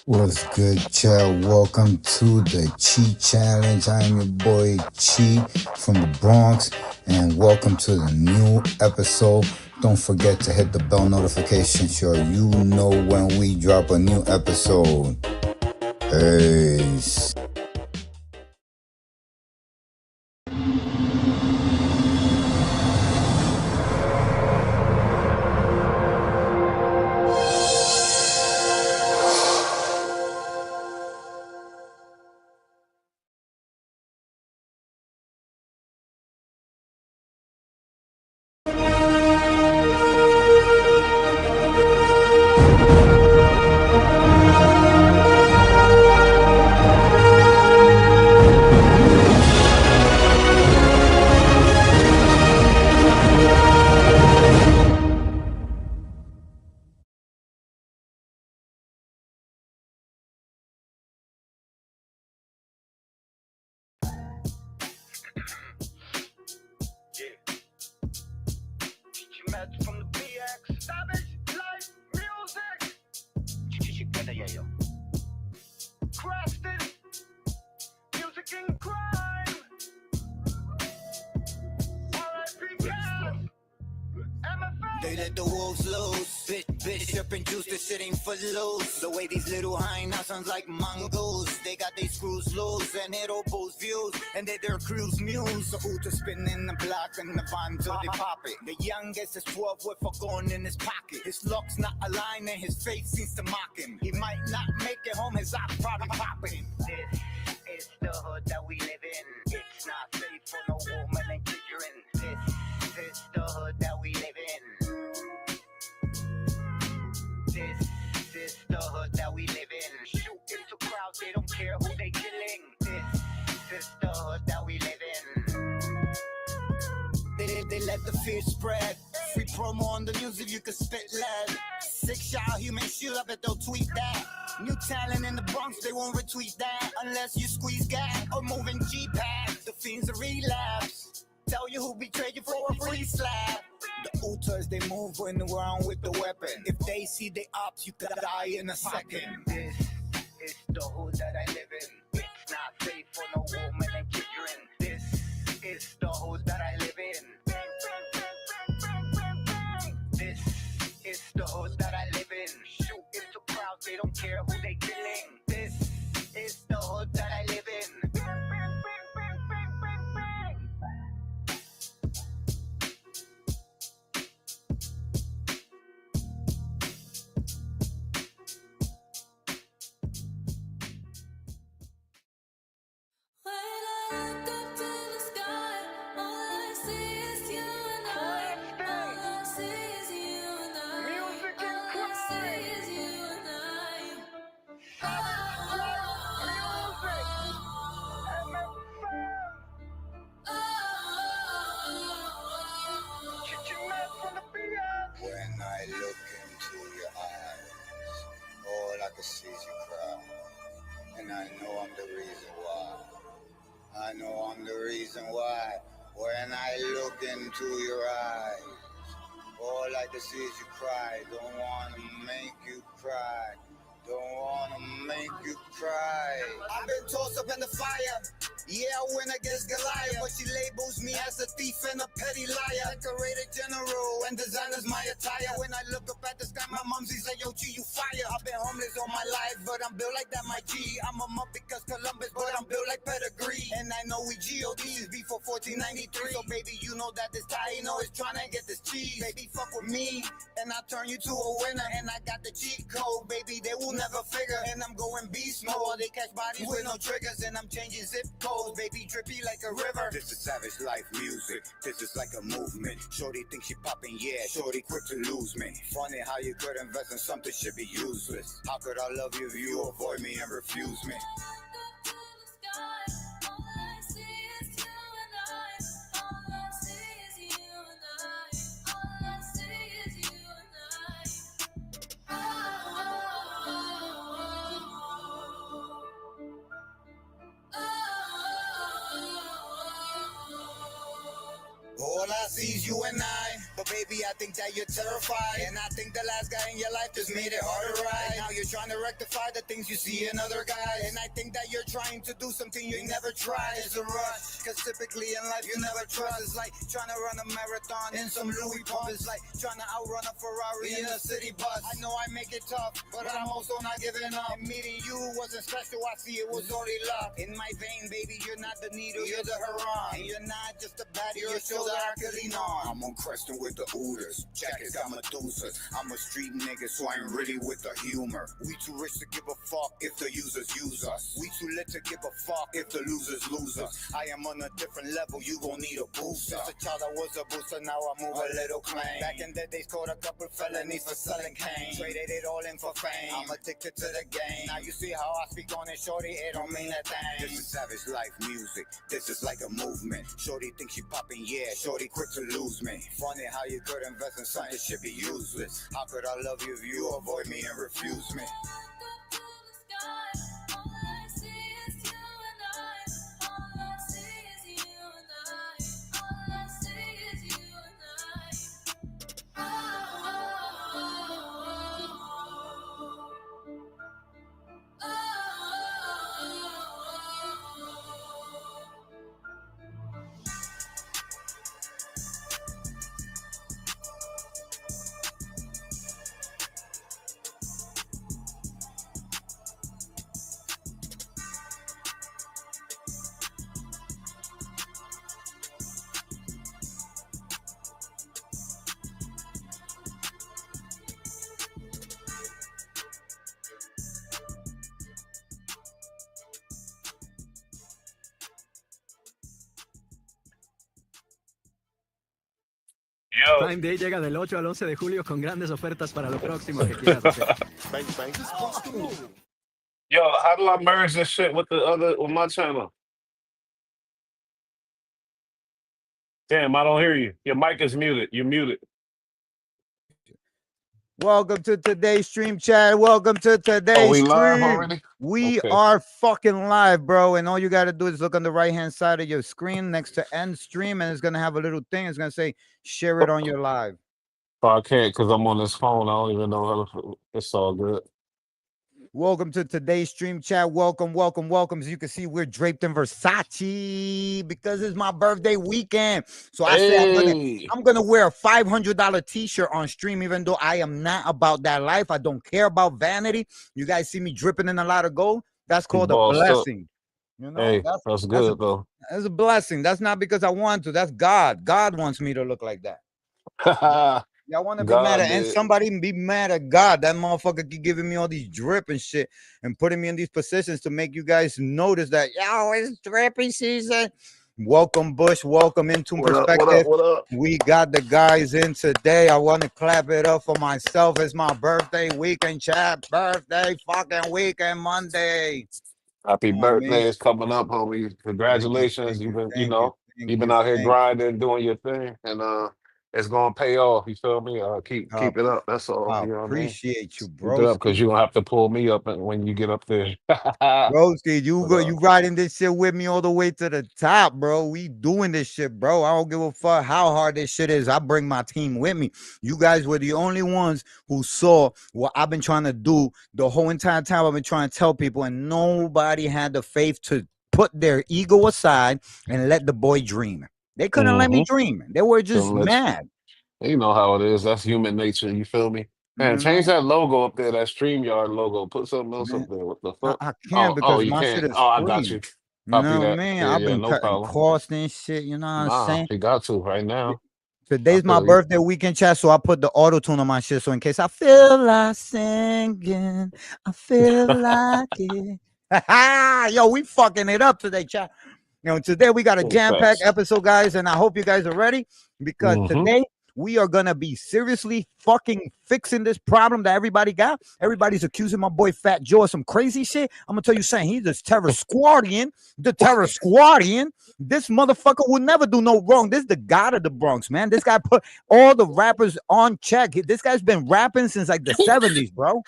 What's good, child? Welcome to the Chi Challenge. I am your boy Chi from the Bronx, and welcome to the new episode. Don't forget to hit the bell notification so you know when we drop a new episode. Peace. From the BX, savage life music. Crafted music and crime. R.I.P. Gas. MFA. They let the wolves loose. Bishop and juice, this shit ain't for loose. The way these little hyenas sounds like mongoose. They got they screws loose and hit all both views. And they their cruise muse. So who to spin in the block and the van till they pop it. The youngest is 12 with a gun in his pocket. His looks not aligned and his face seems to mock him. He might not make it home, his eye probably popping. This is the hood that we live in. It's not safe for no woman and children. This is the hood that we live in. This is the hood that we live in. Shoot into crowds, they don't care who they killing. This is the hood that we live in. They let the fear spread. Free promo on the news if you can spit lead. 6-shot human shield, I bet they'll tweet that. New talent in the Bronx, they won't retweet that. Unless you squeeze gas or moving G-pads. The fiends are relapse. Tell you who betrayed you for a free slap. The Utas, they move in around with the weapon. If they see the ops, you could die in a second. This is the hood that I live in. It's not safe for no woman and children. This is the hood that I live in. This is the hood that I live in. Shoot into crowds, they don't care who they killing. This is the hood that I live in. When I look into your eyes, all I can see is you cry. And I know I'm the reason why. I know I'm the reason why. When I look into your eyes, all I can see is you cry. Don't want to make you cry. Don't want to make you cry. I've been tossed up in the fire. Yeah, I win against Goliath, but she labels me as a thief and a petty liar. Decorated general and designers my attire. When I look up at the sky, my mumsy's like, yo, G, you fire. I've been homeless all my life, but I'm built like that, my G. I'm a mutt because Columbus, but I'm built like pedigree. And I know we GODs before 1493. So baby, you know that this Taino is trying to get this cheese. Baby, fuck with me, and I turn you to a winner. And I got the cheat code, baby, they will never figure. And I'm going beast mode while they catch bodies with no triggers. And I'm changing zip codes, baby, drippy like a river. This is savage life music, this is like a movement. Shorty thinks she popping, yeah, shorty quick to lose me. Funny how you could invest in something should be useless. How could I love you if you avoid me and refuse me? All I sees you and I. But baby, I think that you're terrified. And I think the last guy in your life just made it harder, right? And now you're trying to rectify the things you see in other guys. And I think that you're trying to do something you never tried. It's a rush, cause typically in life you never trust. It's like trying to run a marathon in some Louis pump. It's like trying to outrun a Ferrari in a city bus. I know I make it tough, but I'm also not giving up. And meeting you wasn't special, I see it was only luck. In my vein, baby, you're not the needle, you're the haram. And you're not just a baddie, you're still the Herculean. I'm on Creston with the Ooters, jackets got Medusas. I'm a street nigga, so I'm really with the humor. We too rich to give a fuck if the users use us. We too lit to give a fuck if the losers lose us. I am on a different level, you gon' need a booster. As a child I was a booster, now I move a little claim. Back in the days, caught a couple felonies for selling cane. Traded it all in for fame, I'm addicted to the game. Now you see how I speak on it, shorty, it don't mean a thing. This is savage life music, this is like a movement. Shorty thinks she poppin', yeah, shorty quick to lose me. Funny how you could invest in something that should be useless. How could I love you if you avoid me and refuse me? Yo, Prime Day llega del 8 al 11 de julio con grandes ofertas para lo próximo que quieras hacer. yo, how do I merge this shit with with my channel? Damn, I don't hear you. Your mic is muted. You're muted. Welcome to today's stream, chat. Welcome to Oh, today's we live stream. already? We Okay. are fucking live, bro. And all you got to do is look on the right hand side of your screen next to end stream, and it's going to have a little thing. It's going to say share it on your live. Oh, I can't because I'm on this phone. I don't even know how to. It's all good. Welcome to today's stream, chat. Welcome, welcome, welcome. As you can see, we're draped in Versace because it's my birthday weekend. So I say Hey, I'm gonna wear a $500 t-shirt on stream, even though I am not about that life. I don't care about vanity. You guys see me dripping in a lot of gold. That's you called a bossed up. blessing. You know, Hey, that's good though. that's a blessing. That's not because I want to. That's God. God wants me to look like that. Y'all want to be mad God at, and did. somebody be mad at God. That motherfucker keep giving me all these drip and shit and putting me in these positions to make you guys notice that, yo, it's drippy season. Welcome, Bush. Welcome into What up? Perspective. What up? We got the guys in today. I want to clap it up for myself. It's my birthday weekend, chat. Birthday fucking weekend, Monday. Happy You know what I birthday mean? is coming up, homie. Congratulations. You've been, Thank you, you've been out here thank you. grinding, doing your thing, and it's gonna pay off. You feel me? Keep it up. That's all. I You know what I mean? appreciate you, Keep it up broski. because you're gonna have to pull me up when you get up there. Broski, you But, riding this shit with me all the way to the top, bro. We doing this shit, bro. I don't give a fuck how hard this shit is. I bring my team with me. You guys were the only ones who saw what I've been trying to do the whole entire time. I've been trying to tell people, and nobody had the faith to put their ego aside and let the boy dream. They couldn't let me dream. They were just Couldn't let mad. you know how it is. That's human nature. You feel me? Man, You know, change that logo up there, that StreamYard logo. Put something else man, up there. What the I, fuck? I can't Oh, because you my shit can't. is Oh, I got free. you. You Copy know what I that. mean? Yeah, I've yeah, been no cutting problem. costs and shit. You know what I'm Nah, saying? you got to right now. I Today's my feel you. birthday weekend, chat, so I put the auto tune on my shit. So in case I feel like singing, I feel like it. Yo, we fucking it up today, chat. You know, today we got a jam-packed Facts. episode, guys, and I hope you guys are ready because Mm-hmm. today we are gonna be seriously fucking fixing this problem that everybody got. Everybody's accusing my boy Fat Joe of some crazy shit. I'm gonna tell you something. He's the terror squadian, the terror squadian. This motherfucker will never do no wrong. This is the god of the Bronx, man. This guy put all the rappers on check. This guy's been rapping since like the 70s, bro.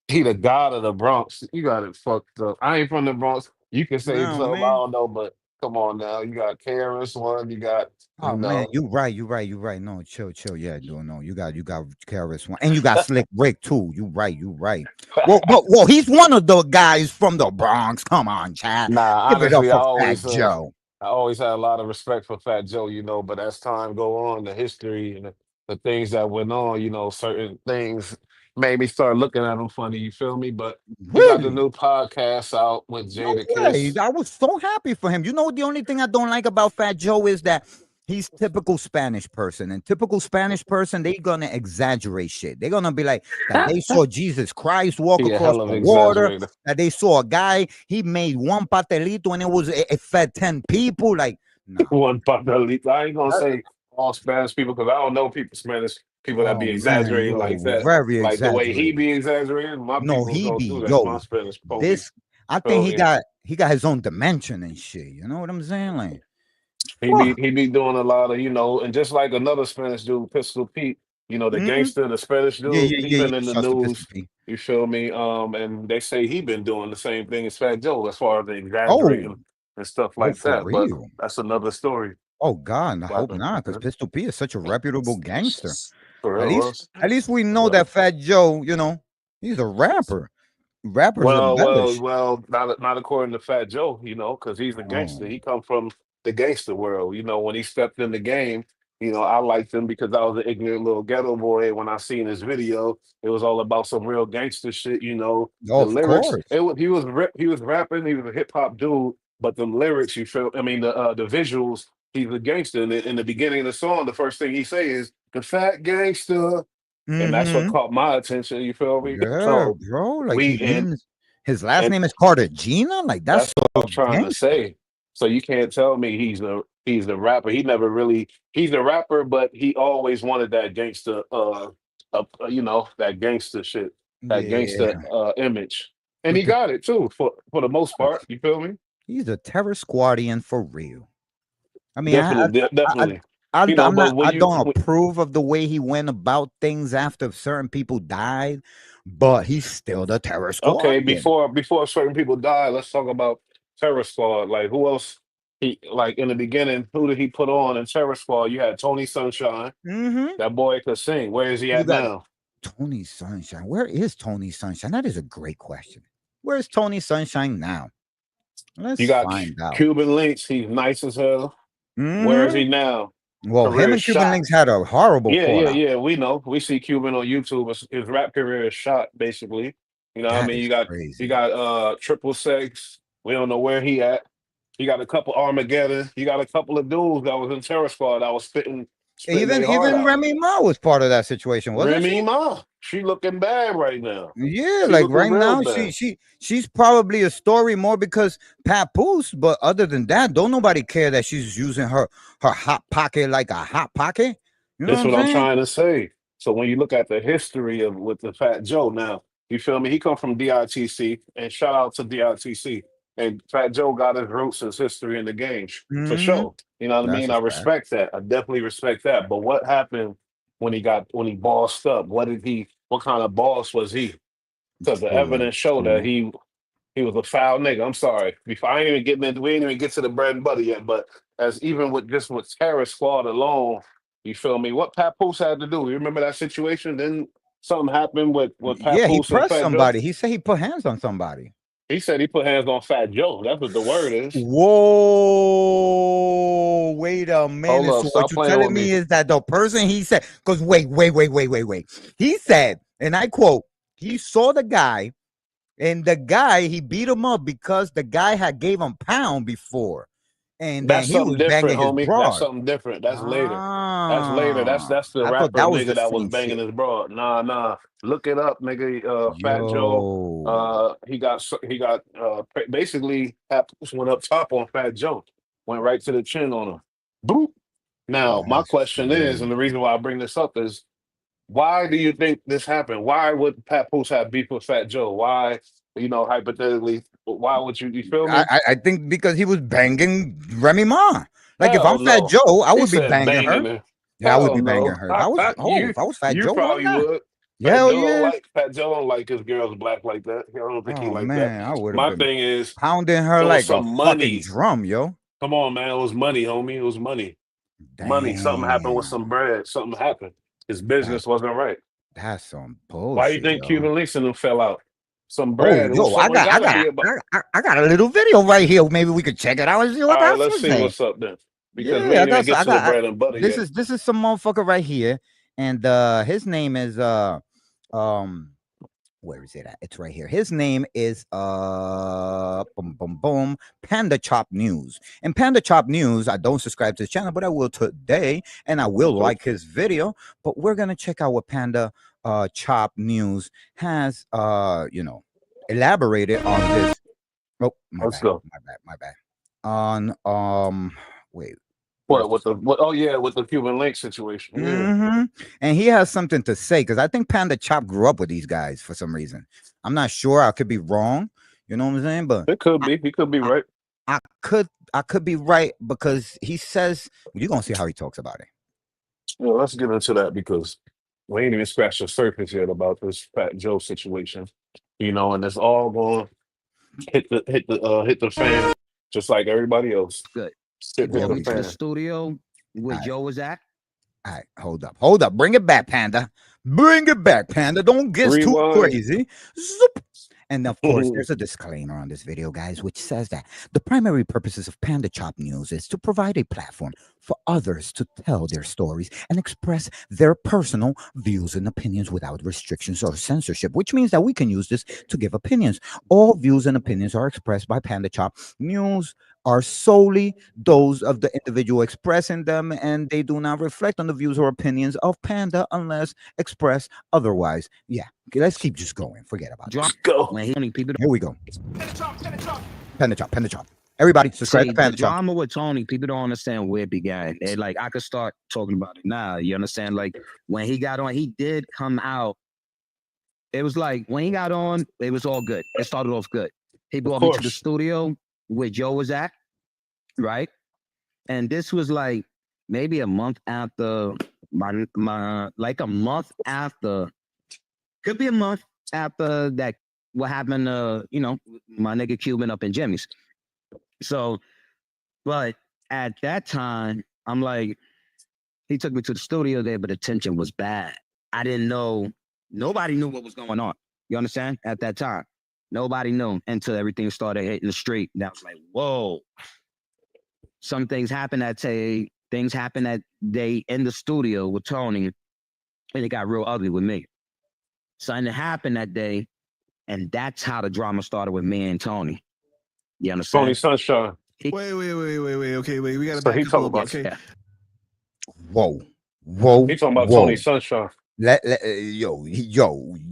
He the god of the Bronx. You got it fucked up. I ain't from the Bronx. You can say No, something I man. don't know, but Come on now. You got Karis one. You got, Oh you man, know, you right. No, chill. Yeah, no. You got Karis one, and you got Slick Rick too. You right. Well, he's one of the guys from the Bronx. Come on, chat. nah, Give it up honestly, for Fat I Joe. always had a lot of respect for Fat Joe, but as time go on, the history and the things that went on, certain things made me start looking at him funny. You feel me? But he got the Really? new podcast out with No Jada way. Kiss. I was so happy for him. You know, the only thing I don't like about Fat Joe is that he's typical Spanish person. And typical Spanish person, they gonna exaggerate shit. They're gonna be like that they saw Jesus Christ walk He a across hell of the an water, exaggerator. that they saw a guy, he made one patelito and it fed 10 people. Like, no. One Papelito. I ain't gonna That- say all Spanish people because I don't know Spanish people that oh be man, exaggerating like yo, that. very Like the way he exaggerated. be exaggerating, my No, people he don't do be, that. My yo, Spanish homies. this I think Feel me? he got his own dimension and shit. You know what I'm saying? Like, He be fuck. he be doing a lot of, and just like another Spanish dude, Pistol Pete, the Mhm. gangster, the Spanish Yeah, dude, yeah, he yeah, yeah. been in the Shouts to Pistol news. P. You feel me? And they say he been doing the same thing as Fat Joe as far as the Oh, exaggerating and stuff oh, like for that. But real? that's another story. Oh God, I hope But, not, because Pistol P is such a reputable gangster. for At real, least, Russ. at least we know Yeah. that Fat Joe, he's a rapper. Rappers embellish. Not according to Fat Joe, because he's a Oh, gangster. He come from the gangster world. When he stepped in the game, I liked him because I was an ignorant little ghetto boy. When I seen his video, it was all about some real gangster shit. oh, The of lyrics. course. He was rapping. He was a hip hop dude, but the lyrics, you feel. I mean, the visuals. He's a gangster. In the beginning of the song, the first thing he say is the fat gangster, and that's what Mm-hmm. caught my attention. You feel me? Yeah, So bro. Like we and his last and name is Cartagena. Like that's that's what so I'm trying to gangster. say. So you can't tell me he's the rapper. He never really he's the rapper, but he always wanted that gangster that gangster shit, that gangster Yeah, image. And with he the got it too for the most part. You feel me? he's a terror squadian for real. I mean, Definitely, definitely. I'm not. But when I you don't when, approve of the way he went about things after certain people died, but he's still the terror okay, squadian. before certain people die, let's talk about Terror Squad. Like who else he like in the beginning, who did he put on in Terror Squad? You had Tony Sunshine. Hmm. That boy could sing. Where is he You at got now? Tony Sunshine. Where is Tony Sunshine? That is a great question. Where is Tony Sunshine now? You Let's got find out. Cuban Links. He's nice as hell. Where is Hmm. he now? Well, him Career is and Cuban shot. Links had a horrible Yeah, yeah, fallout. yeah. We know. We see Cuban on YouTube. His rap career is shot, basically. You know what I That mean? is You crazy. got Triple Six. We don't know where he at. You got a couple Armageddon. You got a couple of dudes that was in Terror Squad that was spitting Even their heart even out. Remy Ma was part of that situation, wasn't she? Remy Ma, she looking bad right now. Yeah, She like looking right real now, bad. she's probably a story more because Papoose. But other than that, don't nobody care that she's using her hot pocket like a hot pocket. You know what That's I'm what I'm saying? trying to say. So when you look at the history of with the Fat Joe now, you feel me? He come from DITC, and shout out to DITC. And Fat Joe got his roots, his history in the game for Hmm. sure. You know what I That's mean? a I fact. respect that. I definitely respect that. But what happened when he bossed up? What kind of boss was he? Because the Well, evidence showed that true. he was a foul nigga. I'm sorry. Before I ain't even getting into, we ain't even get to the bread and butter yet. But as even with just with Terror Squad alone, you feel me? What Papoose had to do? You remember that situation? Then something happened with Yeah, he Papoose and pressed Fat Joe. somebody. He said he put hands on somebody. He said he put hands on Fat Joe. That's what the word is. Whoa, wait a Hold minute. up, So what stop you playing with telling me me. is that the person he said, because wait. He said, and I quote, he saw the guy, and the guy he beat him up because the guy had gave him pound before, and then That's he something was different, banging his homie. That's broad. something different. That's later. That's later. Ah, That's the I thought rapper that was nigga the that was same banging shit. his broad. Nah, nah. Look it up, nigga. Fat Joe. Yo, He got basically Papoose went up top on Fat Joe, went right to the chin on him. Boop. Now my that's question is, and the crazy. reason why I bring this up is, why do you think this happened? Why would Papoose have beef with Fat Joe? Why, hypothetically, why would you? You feel me? I think because he was banging Remy Ma. Like if I'm Hell Fat no. Joe, I He would be said banging her. banging her. Yeah, I would Hell be banging no. her. If I was Fat You Joe, why probably not? would. Yeah, hell yeah. Fat Joe don't like his girls black like that. I don't think he Oh like that. man, I would have My been thing is, pounding her it was like a some fucking money. drum, yo. Come on, man. It was money, homie. It was money. Money. Something happened with some Damn. bread. Something happened. His That business wasn't right. that's some Why you bullshit, think yo. Cuban links and them fell out? Some Oh, bread. It was yo, I something. got, I Gotta got, be about. I got a little video right here. Maybe we could check it out and see what All right, that's let's see saying. what's up then. Because we Yeah, ain't even get to the bread and butter this yet. is some motherfucker right here, and his name is um where is it at? It's right here. His name is boom boom boom Panda Chop News. And Panda Chop News, I don't subscribe to his channel, but I will today, and I will Okay. like his video. But we're gonna check out what Panda Chop News has elaborated on this. Oh, my Let's bad, go. my bad, my bad. On wait, where's What the with the what? Oh yeah, with the Cuban link situation. Yeah, And he has something to say because I think Panda Chop grew up with these guys for some reason. I'm not sure. I could be wrong. You know what I'm saying? But it could I, be. He could be I, right. I could be right because he says you're gonna see how he talks about it. Well, let's get into that because we ain't even scratched the surface yet about this Fat Joe situation. And it's all going to hit the fan just like everybody else. Good. Shit People hit Here want the me we to the go. fan. studio where All right, Joe was at. all right, hold up, bring it back, Panda. Bring it back, Panda. Don't get too Rewind. crazy. Zoop. And of course, there's a disclaimer on this video, guys, which says that the primary purposes of Panda Chop News is to provide a platform for others to tell their stories and express their personal views and opinions without restrictions or censorship, which means that we can use this to give opinions. All views and opinions are expressed by Panda Chop News are solely those of the individual expressing them, and they do not reflect on the views or opinions of Panda unless expressed otherwise. Yeah, okay, let's keep just going. Forget about it. Drop Let's go. when he only people Here we go. Panda Chop, Panda Chop. Everybody, subscribe see to the Panda Chop. drama with Tony. People don't understand where it began. They like I could start talking about it now. You understand? Like when he got on, he did come out. It was like when he got on, it was all good. It started off good. He Of brought me to the course. studio where Joe was at, right? And this was like maybe a month after my like a month after, could be a month after that. What happened? My nigga Cuban up in Jimmy's. So, but at that time, I'm like, he took me to the studio there, but the tension was bad. I didn't know. Nobody knew what was going on. You understand? At that time, nobody knew until everything started hitting the street. And I was like, whoa. Some things happened that day. Things happened that day in the studio with Tony, and it got real ugly with me. Something happened that day, and that's how the drama started with me and Tony. You Tony understand? Sunshine. Wait. Okay, wait. We gotta So back he up a talking little bit. about Yes, Okay. yeah. Whoa, whoa, he talking about Tony whoa. Sunshine. Yo,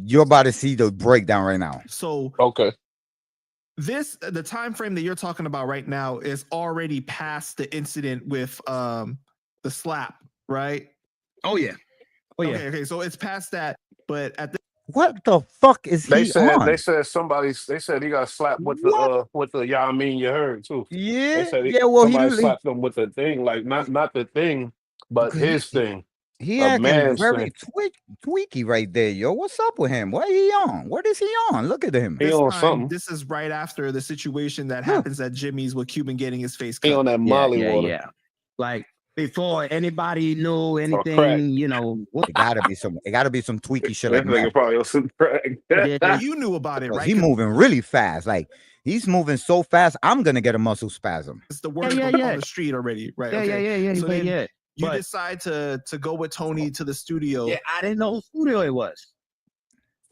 you're about to see the breakdown right now. So Okay. the time frame that you're talking about right now is already past the incident with the slap, right? Oh yeah. Oh yeah. Okay. So it's past that, but at the What the fuck is They he said on? they said they said he got slapped What? with the yeah, I mean you heard too. They Yeah, said yeah. Well, somebody slapped him with the thing, like not the thing, but because his thing. he A acting man's very thing. tweaky right there, yo. What's up with him? What he on? What is he on? Look at him. He this on time, something. this is right after the situation that Huh. happens at Jimmy's with Cuban getting his face He cut. on that Yeah, Molly yeah, water yeah. Like before anybody knew or crack. anything, what It gotta be some. It gotta be some tweaky shit This like nigga meth. probably on some crack. did Well, they you knew about it, Cause right? he moving really fast. Like he's moving so fast, I'm gonna get a muscle spasm. It's the word yeah, on yeah. the street already, right? Yeah, Okay. yeah, yeah, yeah, So but then yeah. you But decide to go with Tony to the studio. yeah, I didn't know who studio it was.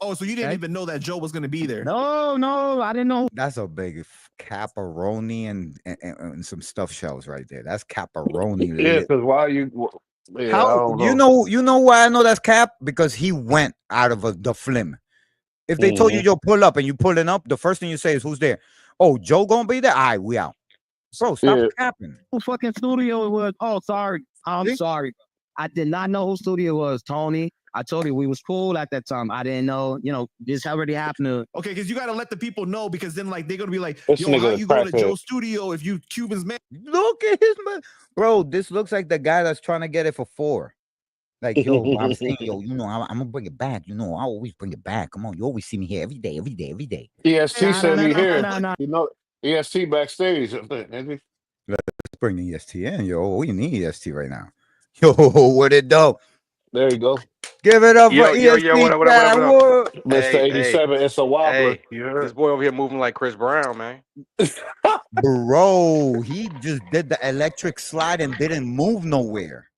Oh, so you didn't Okay. even know that Joe was going to be there? No, I didn't know. That's a big caparoni and some stuffed shells right there. That's caparoni. Yeah, because why you? Yeah, I How don't know. you know why I know that's cap? Because he went out of the flim. If they told you Mhm. yo pull up and you pulling up, the first thing you say is who's there? Oh, Joe gonna be there. All right, we out. Bro, stop Yeah, capping. Who fucking studio it was. Oh, sorry. I'm See? sorry. I did not know who studio it was, Tony. I told you we was cool at that time. I didn't know, this already happened to Okay, because you got to let the people know, because then like they're gonna be like, this yo, how nigga a you going to crackhead. Joe's studio if you Cuban's man? Look at his man. Bro, this looks like the guy that's trying to get it for 4. Like, yo, I'm saying, yo, I'm gonna bring it back. I always bring it back. Come on, you always see me here every day, every day, every day. EST Nah, said nah, he nah, here. nah, nah. EST backstage. I think, maybe. bring EST in, yo. We need EST right now. Yo, what it do? There you go. Give it up for Yo, what EST up, what up, what up, chat. what up? What? Mr. Hey, 87, it's a wobbler. hey, You this heard? boy over here moving like Chris Brown, man. Bro, he just did the electric slide and didn't move nowhere.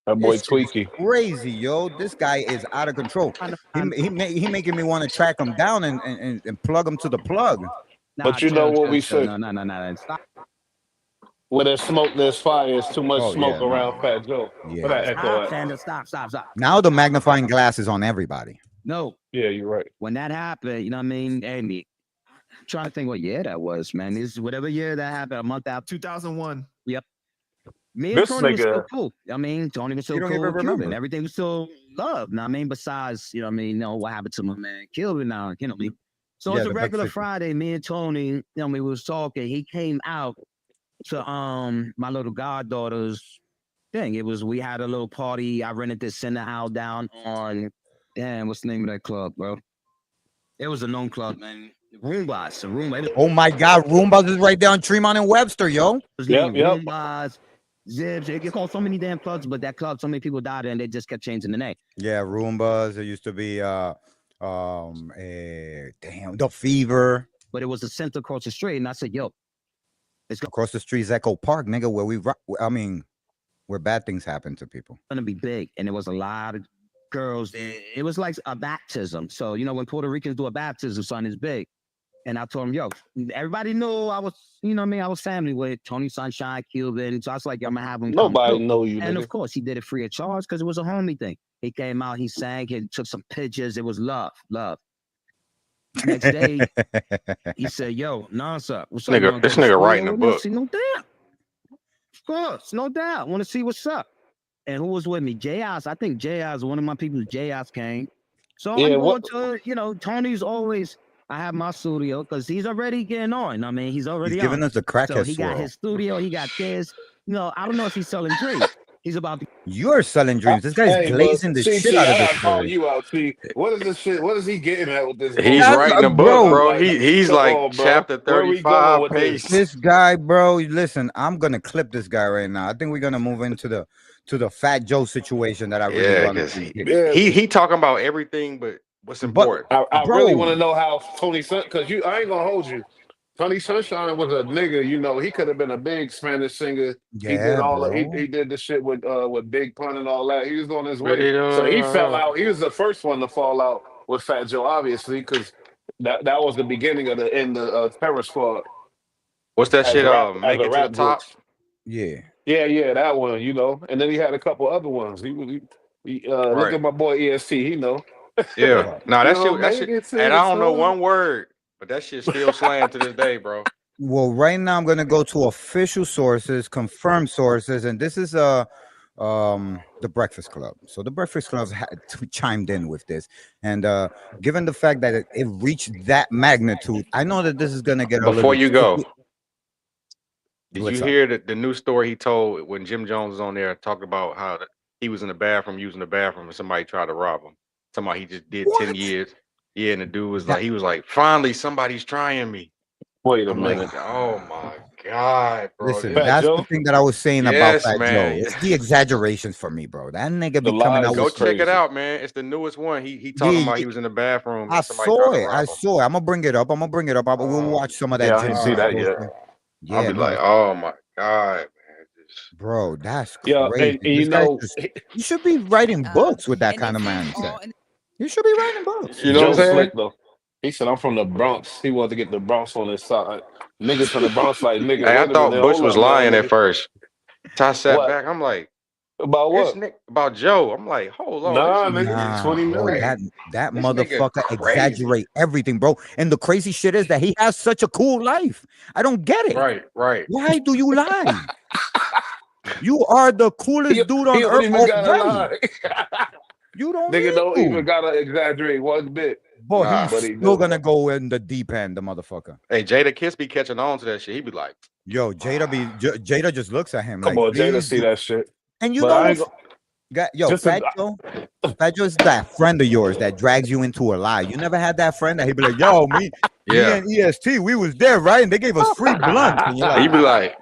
That boy This shit is Tweaky. crazy, yo. This guy is out of control. He making me want to track him down and plug him to the plug. But you know what we say. No. Stop. Where there's smoke, there's fire. It's too much Oh, smoke yeah, around Fat Joe. Yeah. Where that echo at? Sandra, stop. Now the magnifying glass is on everybody. No, Yeah, you're right. when that happened, you know what I mean? Andy, I'm trying to think what year that was, man. This whatever year that happened, a month after. 2001. Me and This Tony was still nigga- cool. I mean, Tony was still You don't cool even with Cuban. remember. Everything was still love. You know what I mean? Besides, you know what I mean, what happened to my man Cuban now, you know what I mean? So Yeah, it's a the back regular picture. Friday. Me and Tony, you know, we was talking. He came out to my little goddaughter's thing. We had a little party. I rented this center house down on what's the name of that club, bro? It was a known club, man. Roomba. Oh my God, Roombas is right there on Tremont and Webster, yo. Yep. Roombas, Zips. It called so many damn clubs, but that club, so many people died and they just kept changing the name. Yeah, Roombas. It used to be the Fever. But it was a center across the street, and I said, "Yo, Across the street is Echo Park, nigga, where bad things happen to people. gonna be big," and there was a lot of girls. It was like a baptism. So you know when Puerto Ricans do a baptism, son, is big. And I told him, "Yo, everybody knew I was, you know what I mean? I was family with Tony Sunshine, Cuban." So I was like, "I'm gonna have him." come Nobody through." know you, And nigga. of course, he did it free of charge because it was a homie thing. He came out, he sang, he took some pictures. It was love. Next day, he said, "Yo, nonstop. What's up? Nigga, You wanna this go to nigga the writing studio a with me?" I book. said, "No doubt. Of course, no doubt. Want to see what's up." And who was with me? J.I.S. I think J.I.S. one of my people. J.I.S. came. So Yeah, I'm going what- to, you know, Tony's always. I have my studio because he's already getting on. I mean, he's already He's giving on. us the So crackhead he got swirl. his studio. He got this. You know, I don't know if he's selling drinks. He's about to. You're selling dreams. This guy's Hey, glazing the shit out I of this gotta call story. you out, see. What is this shit? What is he getting at with this He's bullshit? writing a book, bro. bro. He's Come like on, bro. chapter Where we going 35 with page. This guy, bro. Listen, I'm gonna clip this guy right now. I think we're gonna move into the Fat Joe situation that I really Yeah, run because into. Yeah. he talking about everything but what's important. I Bro. really want to know how Tony Sun, because I ain't gonna hold you. Tony Sunshine was a nigga, you know. He could have been a big Spanish singer. He did Yeah, all bro. he did the shit with Big Pun and all that. He was on his way. Really, So he fell out. He was the first one to fall out with Fat Joe, obviously, because that was the beginning of the end of Terror Squad What's that as shit? a Make it to the rap group. top. Yeah. Yeah, that one, you know. And then he had a couple other ones. Look Right. at my boy EST, he know. Yeah. Nah, that You shit. know, That make shit. it to And the I don't know top. one word, but that shit still slang to this day, bro. Well, right now I'm gonna go to official sources, confirmed sources, and this is the Breakfast Club. So the Breakfast Club chimed in with this, and given the fact that it reached that magnitude, I know that this is gonna get a Before little you go, did What's you up? hear the new story he told when Jim Jones was on there talking about how he was in the bathroom using the bathroom and somebody tried to rob him? Somebody he just did 10 What? years. Yeah, and the dude was That- like, he was like, finally somebody's trying me. Wait a I'm minute. like, oh my God, bro. Listen, Fat that's the Joe? thing that I was saying about Yes, Fat Joe. man. It's the exaggerations for me, bro. That nigga The be coming lies out Go with is check it crazy. out, man. It's the newest one. He talking Yeah, about yeah. he was in the bathroom I and somebody saw tried to it. rob I him. saw it. I'm gonna bring it up. I will watch some of that. Yeah, I Jim ain't see that Jones yet. bullshit. I'll Yeah, be no, like, oh my God, man. Just- bro, that's Yeah, crazy. and you This guy know, you should be writing books with that kind of mindset. You should be writing books. You know what I'm Joe saying? Slick though. He said, "I'm from the Bronx." He wanted to get the Bronx on his side. Niggas from the Bronx, like nigga. Hey, I Wait a minute, thought Bush hold was up, now, lying at nigga. first. I sat What back. I'm like, about this what? nigga about Joe. I'm like, hold on, Nah, this nigga nigga, is 20 Bro, million. that This nigga motherfucker crazy. exaggerate everything, bro. And the crazy shit is that he has such a cool life. I don't get it. Right. Why do you lie? You are the coolest dude on He don't earth even gotta already. lie. You don't Nigga need don't even to. gotta exaggerate one bit. Boy, Nah. he's But he still do. gonna go in the deep end, the motherfucker. Hey, Jada Kiss be catching on to that shit. He be like, Yo, Jada just looks at him Come like, on, Jada, please see do. that shit. And you But know I what? ain't gonna, Yo, just Fat Joe is that friend of yours that drags you into a lie. You never had that friend that he'd be like, yo, me yeah. and EST, we was there, right? And they gave us free blunts. And you're He like, be like,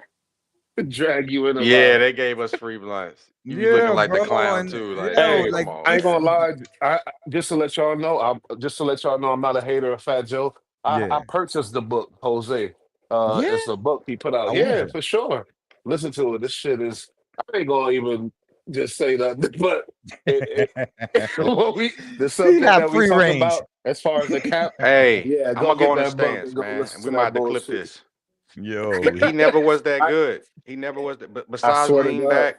Drag you in a Yeah, lie. they gave us free blunts. You be looking Yeah, like the bro. clown And too. you Like, know, man, Hey, like come on, I ain't this. gonna man. lie. Just to let y'all know, I'm not a hater of Fat Joe. I Yeah. purchased the book, Jose. Yeah. It's a book he put out. How was Yeah, it? for sure. Listen to it. This shit is. I ain't gonna even just say that, but what the He subject had that we free talk range. about as far as the cap, Hey, yeah, I'm go gonna go get on the that book and stance, go man, listen and to we might that have to clip bullshit. this. Yo, He never was that I, good. He never was that. But I besides swear to lean God. back,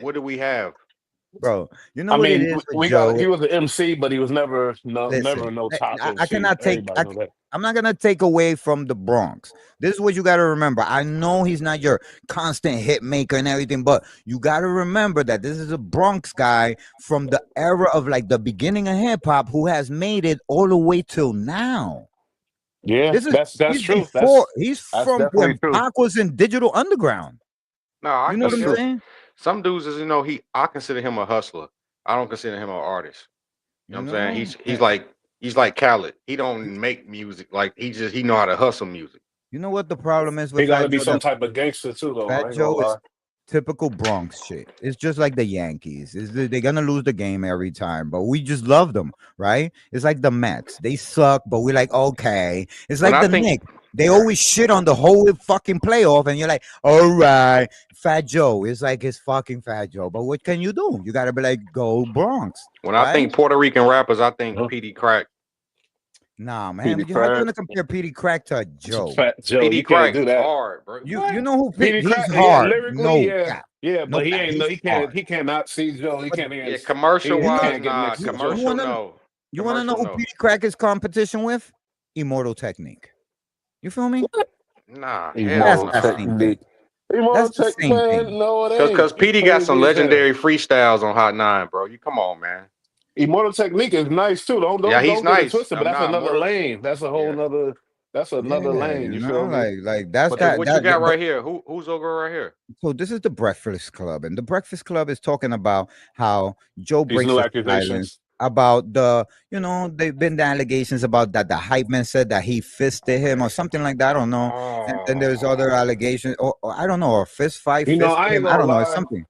what do we have? bro. You know I what it mean, is with we got. Joe? He was an MC, but he was never Listen, no top I MC. cannot take. Everybody know that. I'm not gonna take away from the Bronx. This is what you got to remember. I know he's not your constant hit maker and everything, but you got to remember that this is a Bronx guy from the era of like the beginning of hip hop who has made it all the way till now. Yeah, This is that's he's true. before. He's That's from definitely when true. Pac was in Digital Underground. No, You know what That's I'm true. saying? some dudes is I consider him a hustler. I don't consider him an artist. You know You what I'm saying? know, He's like Khaled. He don't make music. Like he know how to hustle music. you know what the problem is He with got to Fat be Joe? some That type of gangster too, though. I Fat ain't gonna Joe is lie. typical Bronx shit. It's just like the Yankees. They're gonna lose the game every time, but we just love them, right? It's like the Mets. They suck, but we're like, okay. It's When like I the think, Knicks. They right, always shit on the whole fucking playoff, and you're like, all right, Fat Joe. It's like it's fucking Fat Joe. But what can you do? You gotta be like, go Bronx, when I right? think Puerto Rican rappers, I think Huh? Petey Crack. Nah, man. Petey But how you Crack, gonna compare Petey Crack to Joe? Fat Joe. Petey You can't Crack do that. hard, bro. You What? know who Petey he's Crack, yeah, hard. lyrically, No yeah, cap. yeah, No but he cap. ain't. No, He's hard. he cannot see Joe. He But can't Yeah, against. commercial you He know wise, can't get nah. mixed with Joe. you Commercial, wanna no. you wanna know Commercial, who no. Petey Crack is competition with? Immortal Technique. You feel me? Nah, hell That's Immortal that nah. same thing. technique. Immortal That's the tech, same man. thing. No, it Cause ain't. You Petey got some crazy as hell. legendary freestyles on Hot Nine, bro. You come on, man. Immortal technique is nice too. Don't Yeah, don't he's don't get it nice. twisted. But I'm that's not another more. lane. That's a whole Yeah. nother. That's another Yeah, lane. you You know, feel me? like that's But that what you got but right here? Who's over right here? so this is the Breakfast Club, and the Breakfast Club is talking about how Joe These breaks new the silence accusations. about they've been the allegations about that the hype man said that he fisted him or something like that. I don't know. And then there's other Oh, allegations, or I don't know, or fist fight, You know, fisted I ain't him. I gonna don't know. It's lie. something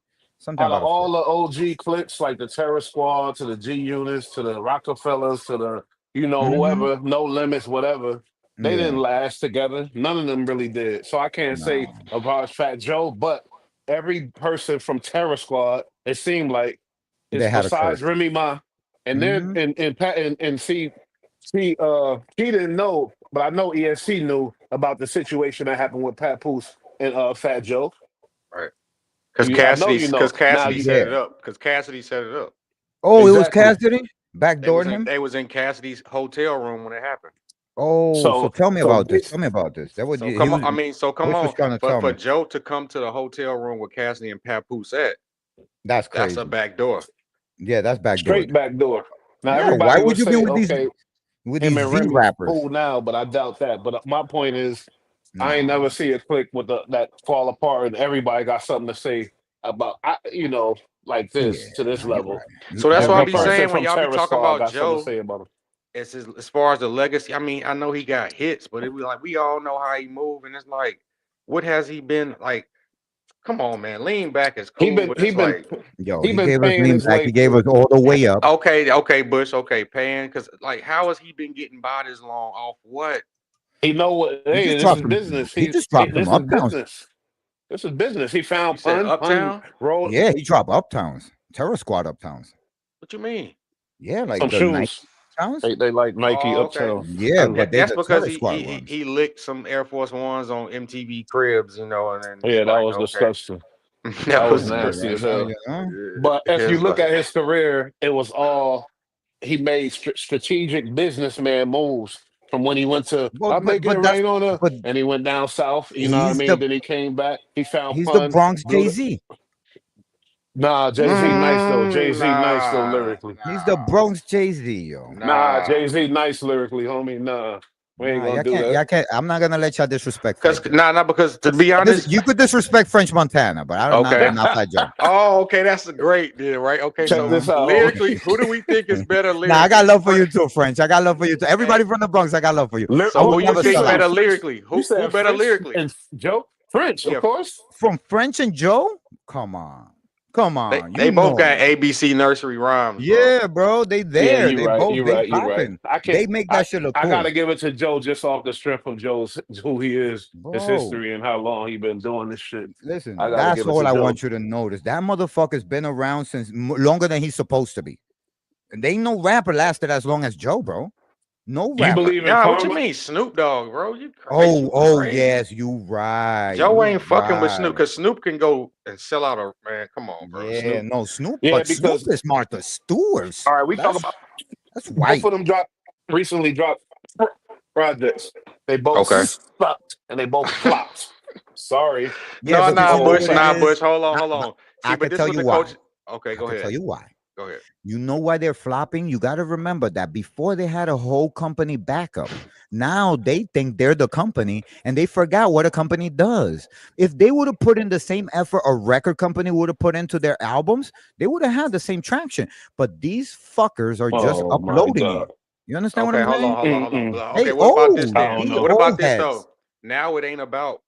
Out of about a all fist. the OG clips, like the Terror Squad to the G Units to the Rockefellers to the Hmm. whoever, No Limits, whatever, they didn't Yeah, last together. None of them really did. So I can't say no, about Fat Joe, but every person from Terror Squad, it seemed like, is they had a besides curse. Remy Ma, and then Hmm. and he didn't know, but I know ESC knew about the situation that happened with Pat Poose and Fat Joe. right. Cause I know Cassidy, you cause know. Now Cassidy you set Yeah. it up. Cause Cassidy set it up. Oh, it was exactly. Cassidy backdoored him. They was in Cassidy's hotel room when it happened. Oh, so So tell me so about this. bas- Tell me about this. That what So he come on. was. I mean, so come Bush was on. trying to For tell for me. Joe to come to the hotel room with Cassidy and Papoose at, That's that's a crazy. back door. Yeah, that's backdoored. straight back door. Now Yeah, why everybody would would you be say, with okay, him these and V Remy rappers? cool now, but I doubt that. But my point is, I ain't No. never see a click with that fall apart, and everybody got something to say about like Yeah, this to this no, you're level. right. So that's You're why I Every be right. person saying when from y'all be Terror talking Squad about got something to Joe, say about him. as far as the legacy. I mean, I know he got hits, but it was like we all know how he move, and it's like, what has he been like? Come on, man. Lean back is He cool, been but he it's been like, Yo, he he been gave us paying lean his back. He way gave us through. all the way up. okay, Bush, okay, paying because like, how has he been getting by this long off what? He know what? He Hey, just this is dropped him. business. He just dropped him This is uptowns. business. This is business. He You found said pun Uptown? roll Yeah, he dropped uptowns. Terror Squad uptowns. What you mean? Yeah, like some the Nike shoes. towns. They like Nike Oh, okay. Uptown. Yeah, I, Yeah, but they that's the because Terror he, Squad he he ones. he licked some Air Force Ones on MTV Cribs, and then it's yeah, that like, was okay, disgusting. That that was was Yeah, nasty right as now, hell. you know. But if you it's look like, at his career, it was all he made strategic businessman moves from when he went to But I but make it but that's rain on her, but and he went down south. You know what I he's mean? the Then he came back. He found he's the pun. Bronx Blew Jay the, Z. nah, Jay Z nice though. Jay Z nice though nah, lyrically. He's the nah, Bronx Jay Z, yo. Nah, nah. Jay Z nice lyrically, homie. Nah, we ain't Nah, gonna do that. y'all can't. I'm not gonna let y'all disrespect Fat Cause Joe. nah, because to be This, honest, you could disrespect French Montana, but I don't okay. not Fat Joe. Oh, okay, that's a great deal, right? Okay, You Check so know. this out. lyrically, who do we think is better Nah, I got lyrically? love for you too, French. I got love for you too. Eh, Everybody from the Bronx, I got love for you. Lyr- I so would who you never what you think sell say, out. better French? lyrically? You Who said better French lyrically? and Joe? French, of Yeah. course. From French and Joe? Come on. Come They on. they You both got know. ABC nursery rhymes, bro. Yeah, bro. They Yeah, there. you're They right. both You're they right. You're right. popping. I can't. They make that shit look I cool. gotta give it to Joe just off the strength of Joe's who he is, his Bro. history, and how long he been doing this shit. I Listen, gotta that's give it to all I Joe. want you to notice. That motherfucker's been around since longer than he's supposed to be. And they ain't no rapper lasted as long as Joe, bro. No You rapper. believe in Nah, what you karma? mean, Snoop Dogg, bro? You Oh, oh crazy. yes, you right. Joe You ain't fucking with Snoop right. because Snoop can go and sell out a man. Come on, bro. Yeah, Snoop. no Snoop, Yeah, but Snoop because is Martha Stewart. all right, we talk That's about that's both white. of them recently dropped projects. They both Okay. sucked and they both flopped. Sorry. Yeah, No, but you nah, know So Bush, what it nah, facts. Bush. is? Hold on, I, hold on. See, I but could this tell what you the why. coach. Okay, I go could tell ahead. you why. Go ahead. You know why they're flopping? You got to remember that before they had a whole company backup. Now they think they're the company and they forgot what a company does. If they would have put in the same effort a record company would have put into their albums, they would have had the same traction. But these fuckers are just Oh my uploading it. God. You understand what Okay, I'm hold on, saying? hold on, hold on. Mm-mm. Okay, They what about this old. I then? don't They know. What old about this heads. though? Now it ain't about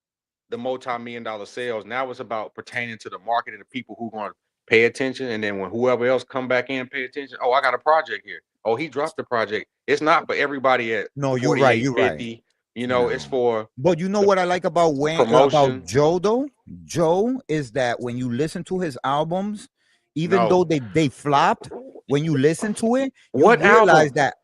the multi-million dollar sales. Now it's about pertaining to the market and the people who going to pay attention. And then when whoever else come back in, pay attention. Oh, I got a project here. Oh, he dropped the project. It's not for everybody at No, you're right. 48, You're right. 50. You know, it's No. for But you know the what I like about promotion. Joe though? Joe is that when you listen to his albums, even though No. they flopped, when you listen to it, you What realize album? that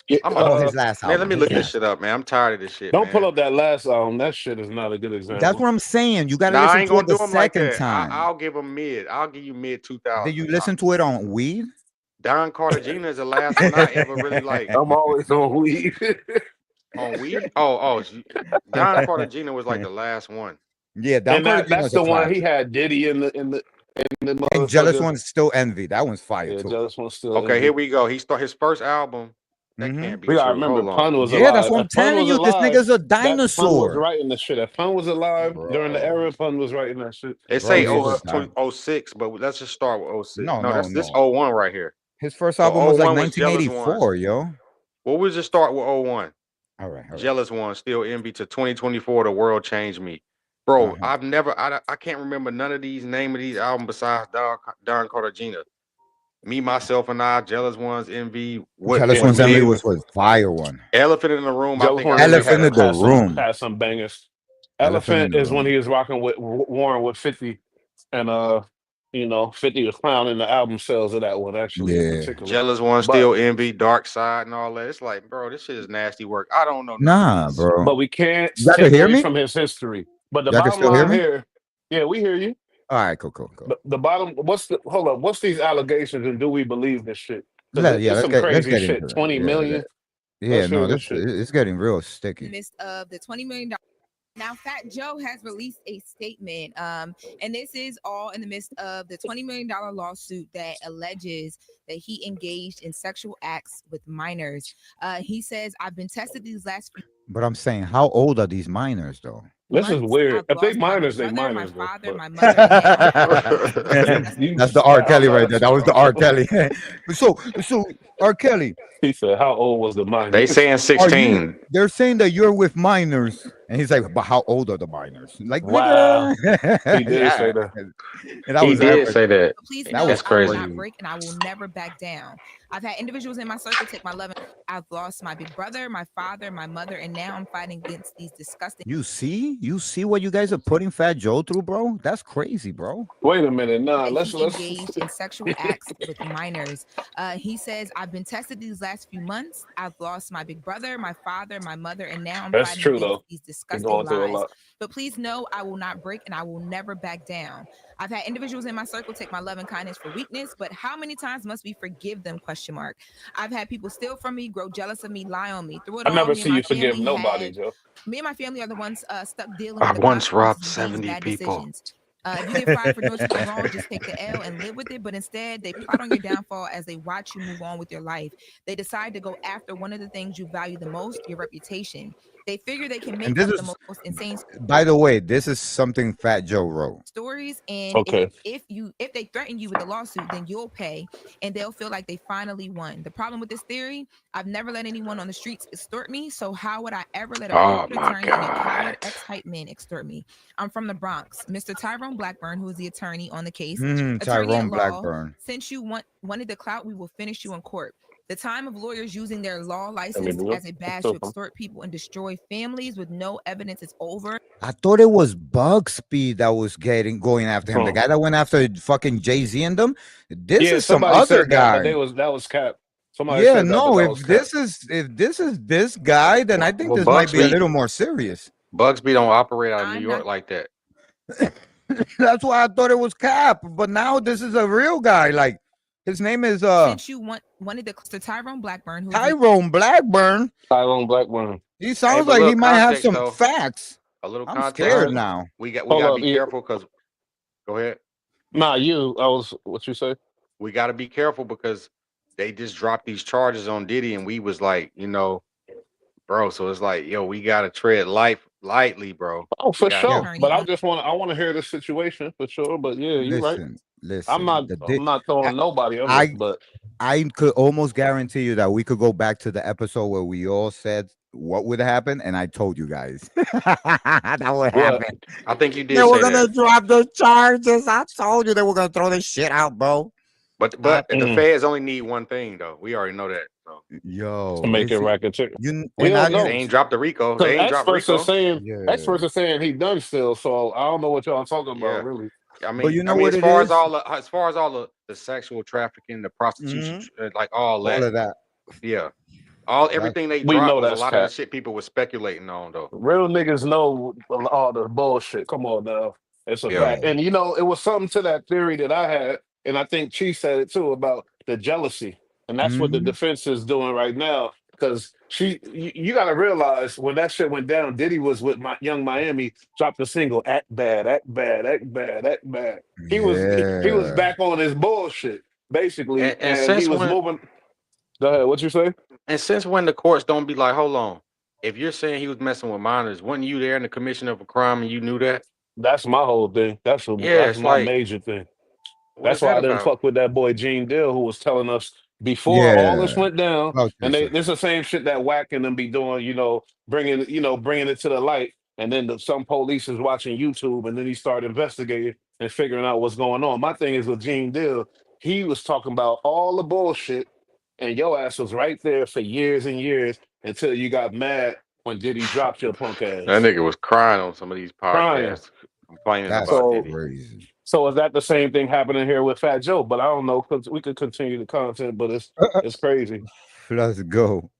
Yeah, I'm a his last man. Let album, me his look this last. shit up, man. I'm tired of this shit, don't pull man. up that last album. That shit is not a good That's example. what I'm saying. You got to Nah, I listen ain't to it gonna the do them like second that. time. I'll give them mid. I'll give you mid Did 2000. you listen to it on weed? Don Cartagena is the last one I ever really like I'm always on weed. on weed. Don Cartagena was like the last one. Yeah, Don And Cartagena that's is a the one he classic. had Diddy in the And Jealous motherfucker. One's still Envy. That one's fire Yeah, too. Jealous one still Okay, here envy. we go. He start his first album. That Hmm. can't be We gotta true. remember Hold on. Pun was Yeah, that's alive. what I'm If Pun telling was you. This alive, nigga's a that Pun was dinosaur, writing the shit. If Pun was alive during the bro. era, Pun was writing that shit. It Bro, say he's a 0, dinosaur. 06, but let's just start with 06. No, No, no, that's this no. 01 right here. His first So album was like 01 was Jealous Ones. 1984, yo. Well, we'll just start with 01. All right, all right. Jealous One, Still Envy to 2024. The World Changed Me. Bro, Uh-huh. I can't remember none of these name of these albums besides Don Cartagena. Me, Myself, and I, Jealous Ones, Envy, Jealous Yeah, One's me Envy neither. was fire one. Elephant in the Room. I Jealous think I One's really envy had Elephant a in the room. had some bangers. Elephant in Elephant the is when room. he was rocking with Warren with 50, and 50 was clowning the album sales of that one actually in Yeah. particular. Jealous One, But Still Envy, Dark Side, and all that. It's like, bro, this shit is nasty work. I don't know none of Nah, these. bro. but we can't Y'all can take hear away me? from his history. But the Y'all can bottom still hear line me? here, yeah, we hear you. All right, cool, cool, cool. The bottom, hold up? What's these allegations, and do we believe this shit? Because Yeah, it's some let's crazy get shit. into it. 20 million. Yeah, Let's hear no, this this shit. it's getting real In the sticky. midst of the $20 million. Now, Fat Joe has released a statement, and this is all in the midst of the $20 million lawsuit that alleges that he engaged in sexual acts with minors. He says, I've been tested these last few But I'm saying, how old are these minors though? This is months. weird. I've If they lost my minors, big they brother, my minors though. father, But my mother, and now I'm you, That's the R. I don't Kelly know. right there. That was the R. Kelly. so R. Kelly, He said, "How old was the They minors?" saying are you? 16. They're saying that you're with minors, and he's like, but how old are the minors? Like, Wow, nigga, he did yeah. say that. And that He was did epic. say that. but please That know was That's I will crazy. not crazy. break and I will never back down. I've had individuals in my circle take my love. I've lost my big brother, my father, my mother, and now I'm fighting against these disgusting. You see what you guys are putting Fat Joe through, bro? That's crazy, bro. Wait a minute, nah. That Let's he let's. engaged in sexual acts with minors. He says, I've been tested these last few months. I've lost my big brother, my father, my mother, and now I'm That's fighting true against though. these You're disgusting going through a lies. lot. But please know I will not break and I will never back down. I've had individuals in my circle take my love and kindness for weakness, but how many times must we forgive them? Question mark. I've had people steal from me, grow jealous of me, lie on me. Through it I all, never me and see my you forgive family nobody, had Joe. me and my family are the ones stuck dealing I with the once robbed consequences of these 70 bad people. decisions. If you get fired for doing something wrong, just take the L and live with it. But instead, they plot on your downfall as they watch you move on with your life. They decide to go after one of the things you value the most, your reputation. They figure they can And make this up the is, most insane by the way, this is something Fat Joe wrote. stories, and Okay. if they threaten you with a lawsuit, then you'll pay, and they'll feel like they finally won. The problem with this theory: I've never let anyone on the streets extort me, so how would I ever let a Oh corporate my attorney and a coward God. ex-hype man extort me? I'm from the Bronx. Mr. Tyrone Blackburn, who is the attorney on the case, attorney at Tyrone law, Blackburn. since you wanted the clout, we will finish you in court. The time of lawyers using their law I license mean, as a badge to extort people and destroy families with no evidence is over. I thought it was Bugsby that was going after him. The guy that went after fucking Jay-Z and them. This yeah, is some somebody other said that, but guy. that was cap. Somebody Yeah, said that, but no. that If was cap. this is this guy, then I think Well, this might be a Bugsby little more serious. Bugsby don't operate out of New I'm York not like that. That's why I thought it was Cap. But now this is a real guy. Like his name is since you wanted the Tyrone Blackburn, who is the Tyrone Blackburn. Tyrone Blackburn. He Hey, sounds but like he look, might have context some though. facts. A little I'm All context scared right. though. now. We Hold gotta up. be Yeah. careful because go ahead. Nah, you. I was. What you say? We gotta be careful because they just dropped these charges on Diddy, and we was like, bro. So it's like, yo, we gotta tread lightly, bro. Oh, We for got Yeah. to. sure. attorney But on. I want to hear the situation for sure. But yeah, you right. Listen, I'm listen. not. I'm not I, throwing nobody under. I But I could almost guarantee you that we could go back to the episode where we all said what would happen, and I told you guys that would what? happen. I think you They did were say gonna that. drop the charges. I told you they were gonna throw this shit out, bro. I, But the Mm, feds only need one thing though. We already know that. So to yo, make it is it racketeer. you? We And don't I they know. ain't dropped the Rico. Because They ain't dropped Rico. yeah, experts are saying he done still. So I don't know what y'all talking about, Yeah. really. I but mean, you I know mean, what it is? as far as all the sexual trafficking, the prostitution, Hmm. like all All that, of that. yeah, That everything they We dropped know was a that's lot of the cap. shit people were speculating on, though. Real niggas know all the bullshit. Come on now. It's a Yeah, fact. yeah. And it was something to that theory that I had, and I think Chief said it too, about the jealousy. And that's what the Hmm. defense is doing right now. Because you got to realize when that shit went down, Diddy was with my Young Miami, dropped a single, Act Bad, Act Bad, Act Bad, Act Bad. He was Yeah. back on his bullshit, basically, and and he was moving. Go ahead, what you say? since when the courts don't be like, hold on, if you're saying he was messing with minors, wasn't you there in the commission of a crime and you knew that? That's my whole thing. Yeah, That's it's my like, major thing. what is That's why that I didn't about? fuck with that boy Gene Dill, who was telling us before all Yeah. this went down. About And Jesus. this is the same shit that Whack and them be doing, bringing it to the light. And then some police is watching YouTube, and then he started investigating and figuring out what's going on. My thing is with Gene Dill, he was talking about all the bullshit, and your ass was right there for years and years until you got mad when Diddy dropped your punk That ass, nigga was crying on some of these crying. podcasts, complaining That's about So Diddy. crazy. So is that the same thing happening here with Fat Joe? But I don't know because we could continue the content, but it's crazy. Let's go.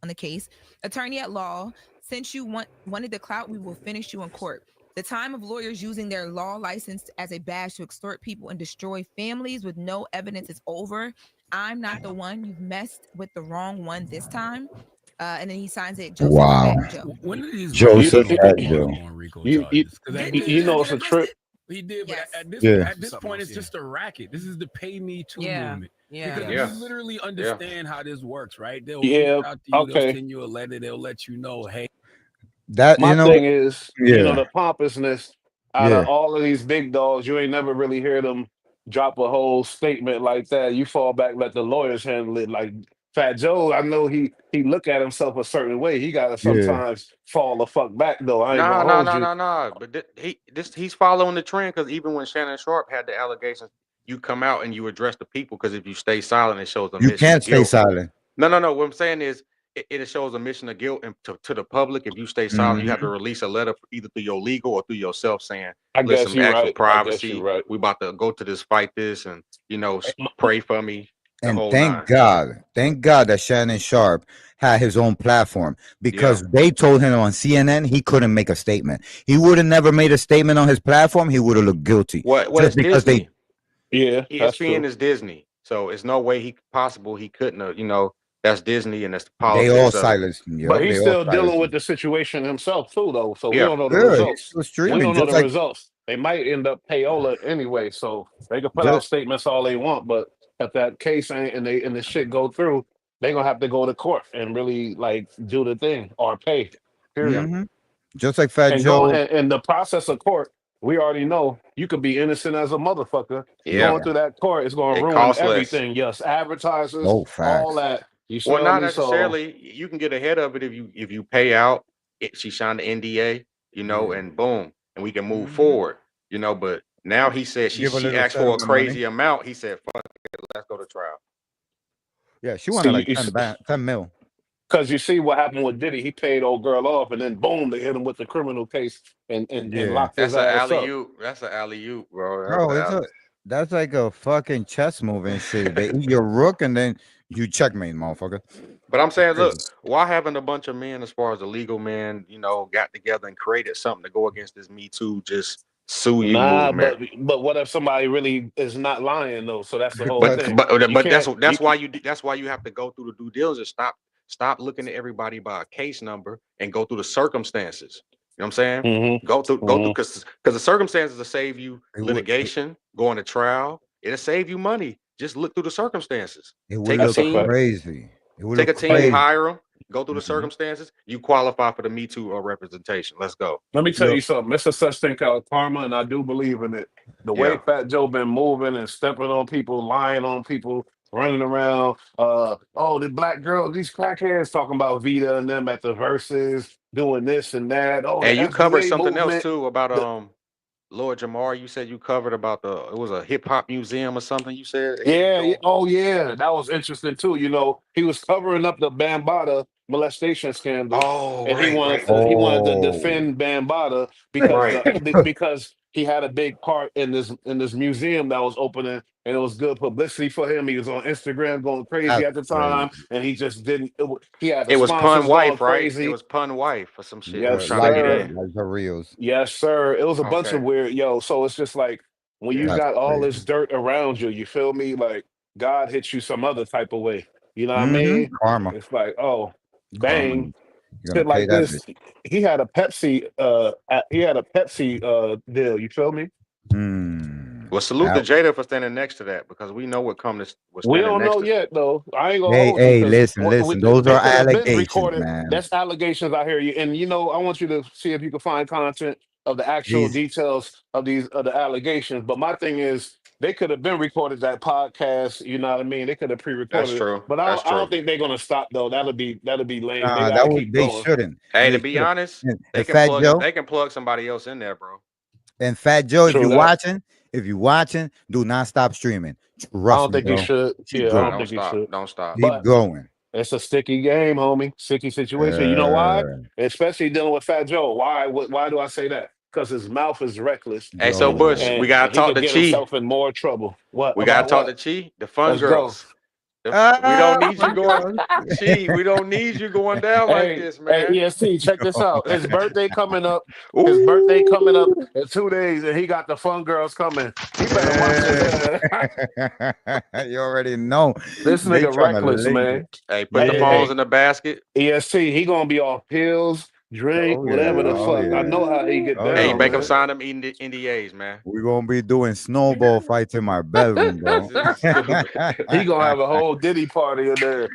On the case, attorney at law, since you wanted the clout, we will finish you in court. The time of lawyers using their law license as a badge to extort people and destroy families with no evidence is over. I'm not the one. You've messed with the wrong one this time. And then he signs it, Joseph Wow. Fat Joe. When are these You Joseph motherfuckers Fat gonna Joe. fall on RICO you you, charges? Because at Didn't this he it's a get trip. arrested? he did, but Yes. Yeah. at this point, it's just a racket. This is the pay me to Yeah. movement. Yeah. Because Yeah. we literally understand how this works, right? They'll Yeah. reach out to you, they'll Okay. send you a letter, they'll let you know, hey, That My thing is, yeah, the pompousness out of yeah. all of these big dogs, you ain't never really hear them drop a whole statement like that. You fall back, let the lawyers handle it. Like Fat Joe, I know he look at himself a certain way. He gotta Yeah. sometimes fall the fuck back though. I ain't No, gonna no, hold no, you. no, no. But he's following the trend because even when Shannon Sharp had the allegations, you come out and you address the people because if you stay silent, it shows a You mission can't of stay guilt. silent. No, no, no. What I'm saying is it shows a mission of guilt and to the public. If you stay silent, you have to Mhm. release a letter either through your legal or through yourself saying, I guess listen, you're ask for right. I guess you're privacy. right. We about to go to this fight this and pray for me, the And whole nine. thank God that Shannon Sharp had his own platform Yeah. because they told him on CNN he couldn't make a statement. He would have never made a statement on his platform. He would have looked guilty Well, just it's because they Disney. Yeah, that's ESPN true. is Disney. So it's no way he couldn't have, that's Disney and that's the they all politics of it. silenced him. But Yo, he's they all still dealing silenced with him. the situation himself too, though. So we Yeah. don't know the Yeah, he's results. still We streaming don't know just the like results. They might end up payola anyway, so they can put out just statements all they want. But if that case ain't and the shit go through, they're gonna have to go to court and really like do the thing or pay. Period. Mm-hmm. Just like Fat And go Joe. and the process of court, we already know you could be innocent as a motherfucker. Yeah, Going through that court is gonna it ruin costs less. everything. Yes, advertisers, Oh, all facts. that. You Well, feel not me? So necessarily. You can get ahead of it if you pay out. She signed the NDA, Yeah. and boom, and we can move Mm-hmm. forward. But now he said Give a she little asked for a settlement money. crazy amount. He said, "Fuck it, let's go to trial." Yeah, she wanted see like 10 mil. because you see what happened with Diddy. He paid old girl off, and then boom, they hit him with the criminal case and Yeah. locked his That's an ass alley up. oop. That's an alley oop, bro. That's Bro, an alley. that's like a fucking chess move and shit. They eat your rook and then you checkmate, motherfucker. But I'm It's saying, crazy. look, why haven't a bunch of men, as far as the legal men, got together and created something to go against this Me Too, just sue you Nah, movement? but what if somebody really is not lying though? So that's the whole Because thing. You But can't. that's why that's why you have to go through the due diligence. Stop looking at everybody by a case number and go through the circumstances. You know what I'm saying? Mm-hmm, Go through because the circumstances will save you it would it, litigation, going to trial. It'll save you money. Just look through the circumstances. it would Take a look that's a team, fact. crazy. It would take look a team, crazy. hire them, go through the Mhm. circumstances. You qualify for the Me Too or representation. Let's go. Let me tell you Look, something. It's a such thing called karma, and I do believe in it. The way Yeah. Fat Joe been moving and stepping on people, lying on people, running around. Oh, the black girl, these crackheads talking about Vita and them at the verses, doing this and that. Oh, the And you covered FBA something else movement. too about The, Lord Jamar. You said you covered about it was a hip hop museum or something. You said he was yeah, yeah, doing. oh yeah, that was interesting too. He was covering up the Bambaataa molestation scandal, Oh, and he right, wanted right, to he right, wanted to oh, defend Bambaataa because right. because he had a big part in this museum that was opening, and it was good publicity for him. He was on Instagram going crazy that's at the time, crazy. and he just didn't. He had the It was pun sponsors going wife, right? It crazy. was pun wife or some shit. They Yes, was trying to get Liza, sir. in. Liza Rios. Yes, sir. It was a bunch of Okay. weird, so it's just like when you Yeah. That's got all this crazy. dirt around you, you feel me? Like God hits you some other type of way. You know what I Mm-hmm. mean? Karma. It's like, oh, Karma. bang, You're gonna shit pay like that this. bitch. He had a Pepsi deal, you feel me? Hmm. Well, salute to Ouch. Jada for standing next to that because we know what come to was We standing don't next know to. yet, though. I ain't gonna Hey, hold you hey, because listen. Those they are could have been allegations, recorded. man. That's allegations. I hear you, and I want you to see if you can find content of the actual These details of the allegations. But my thing is, they could have been recorded that podcast. You know what I mean? They could have That's pre-recorded it, true. but That's I true. don't think they're gonna stop though. That'll be lame. They nah, gotta that would keep they going. shouldn't. Hey, to They be should have. honest, And Fat Joe, they can plug somebody else in there, bro. and Fat Joe, True that. if you watching, do not stop streaming. I Trust don't me, think he bro. should. Keep Yeah, I Nah, don't going. don't think he stop. should. Don't stop. Keep But going. it's a sticky game, homie. Sticky situation. You know why? Uh, Especially dealing with Fat Joe. Why? Why do I say that? Because his mouth is reckless, Hey, so Bush, Joe. we and gotta he talk could to get Chi. himself in more trouble. What We gotta about talk to what? Chi, the fun Let's go. girls. We don't need you Fun going. girls. Chi, we don't need you going down like Hey, this, hey, man. EST, check this out. His birthday coming up. His birthday coming up Ooh. in 2 days, and he got the fun girls coming. He better watch his Eh, head. you already know. This They nigga trying to reckless, link it. man. Hey, put the Hey, Yeah. phones hey, in the basket. EST, he gonna be off pills, drink, Oh yeah. whatever the Oh fuck. I yeah. know how he Ooh. get Oh Hey, you down, make yeah. them man. sign them NDAs, man. We're gonna be doing snowball fights in my bedroom, bro. Stupid. He gonna have a whole Diddy party in there.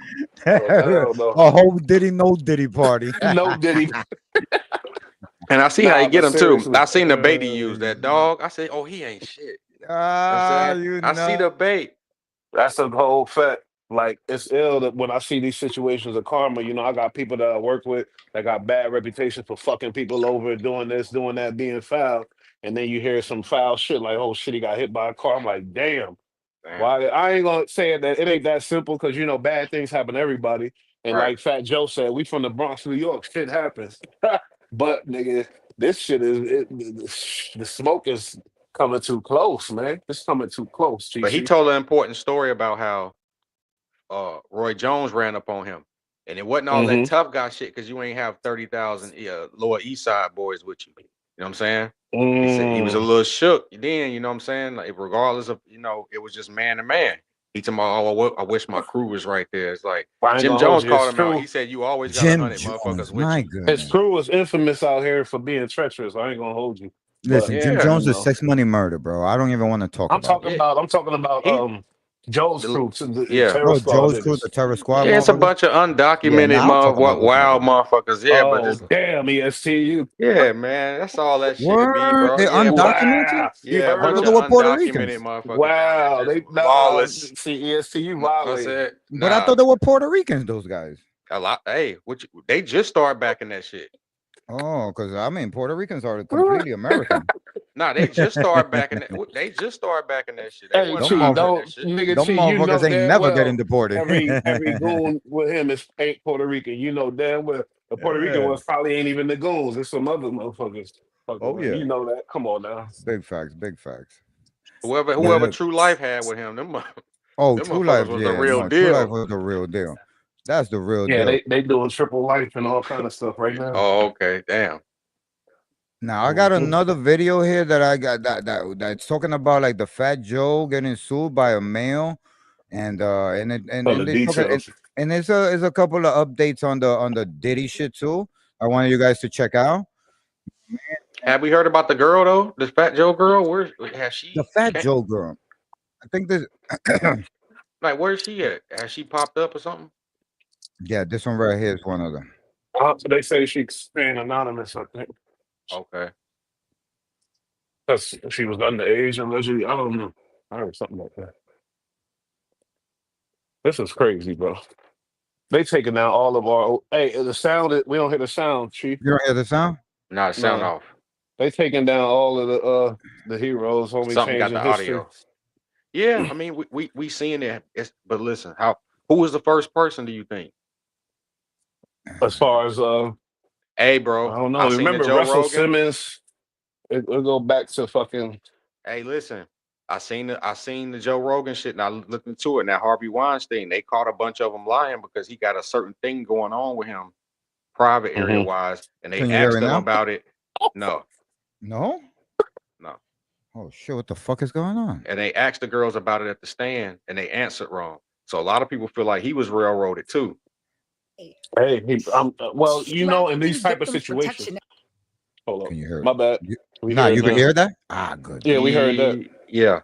Oh A hell no, whole Diddy no Diddy party. no Diddy. And I see how you Nah, get but them too. seriously, I seen the bait he used. That dog. I said, oh, he ain't shit. You know what I'm Ah, saying? you I see the know. bait. that's a whole fact. Like it's ill that when I see these situations of karma, I got people that I work with that got bad reputations for fucking people over, doing this, doing that, being foul, and then you hear some foul shit like, "Oh shit, he got hit by a car." I'm like, "Damn." Damn. Why? I ain't gonna say that it ain't that simple because bad things happen to everybody. And Right. like Fat Joe said, we from the Bronx, New York. Shit happens. But nigga, this shit the smoke is coming too close, man. It's coming too close, But he GC. told an important story about how Roy Jones ran up on him. And it wasn't all that Mm-hmm. tough guy shit because you ain't have 30,000 Lower East Side boys with you. You know what I'm saying? He said he was a Mm. little shook then, you know what I'm saying? Like, regardless of, it was just man to man. He told me, oh, I wish my crew was right there. It's like I ain't Jim gonna hold Jones you. His called him out. He crew, said, you always got Jim 100 Jones, motherfuckers with my you. his goodness. crew is infamous out here for being treacherous. I ain't gonna hold you. But Listen, Jim Yeah. Jones is sex money murder, bro. I don't even want to talk I'm about talking it. Yeah. about I'm talking about He Joe's The- crew, the yeah. terror Oh, squad Joe's crew, niggas. the terror squad Yeah, it's a motherfuckers. bunch of Yeah, undocumented now I'm talking about those wild niggas. motherfuckers. Yeah, but Oh it's damn, ESTU. yeah, man. That's all that shit be, Word, bro. they Yeah, undocumented. Wow, you yeah, a I heard bunch thought of? they of were Puerto undocumented Ricans. motherfuckers down there Wow, just they lawless. see ESTU No, I violating. said, But I nah, thought they were Puerto Ricans. Those guys. a lot. Hey, they just started back in that shit. Oh, because I mean, Puerto Ricans are completely American. Nah, they just started back in that. They just started back in that shit. They Hey, wasn't Them Chi, hot on motherfuckers, that don't shit. nigga them Chi, you motherfuckers know ain't damn never getting well deported. every goon with him is ain't Puerto Rican. You know damn well the Puerto Rican Yeah. ones probably ain't even the goons. It's some other motherfuckers. Fucking Oh around. yeah. You know that. Come on now. Big facts. Big facts. But Whoever True Life had with him, them oh, them True motherfuckers Life. was the Yeah, real no, True Life deal. was the real deal. That's the real Yeah, deal. they doing triple life and all kind of stuff right now. Oh, okay, damn. Now I got Mhm. another video here that I got that's talking about like the Fat Joe getting sued by a male, and So the they talking details. and it's a couple of updates on the Diddy shit too. I wanted you guys to check out Have we heard about the girl though? This Fat Joe girl? Where has the she? Fat Joe girl. I think this, Like, where's she at? Has she popped up or something? yeah, this one right here is one of them. They say she's staying anonymous. I think Okay. because she was underage allegedly. I don't know. I heard something like that. This is crazy, bro. They taking down all of our. Hey, the sound. We don't hear the sound, Chief. You don't hear the sound? Nah, sound No, off. they taking down all of the heroes. Homie, Something got the changing history. audio. Yeah, I mean, we seeing it. But listen, who was the first person? Do you think? As far as Hey, I bro, don't I know. seen the Remember Joe Russell Rogan. Simmons? It'll go back to fucking. Hey, listen, I seen the Joe Rogan shit, and I looked into it. Now Harvey Weinstein, they caught a bunch of them lying because he got a certain thing going on with him, private area Mhm. wise, and they Can you hear asked it him now? about it. No, No. no, Oh shit! What the fuck is going on? and they asked the girls about it at the stand, and they answered wrong. So a lot of people feel like he was railroaded too. Hey, well, in these type of situations. Hold up, Can you hear it? my bad. We Nah, hear it you can now. hear that? Ah, good. Yeah, we heard that. Yeah.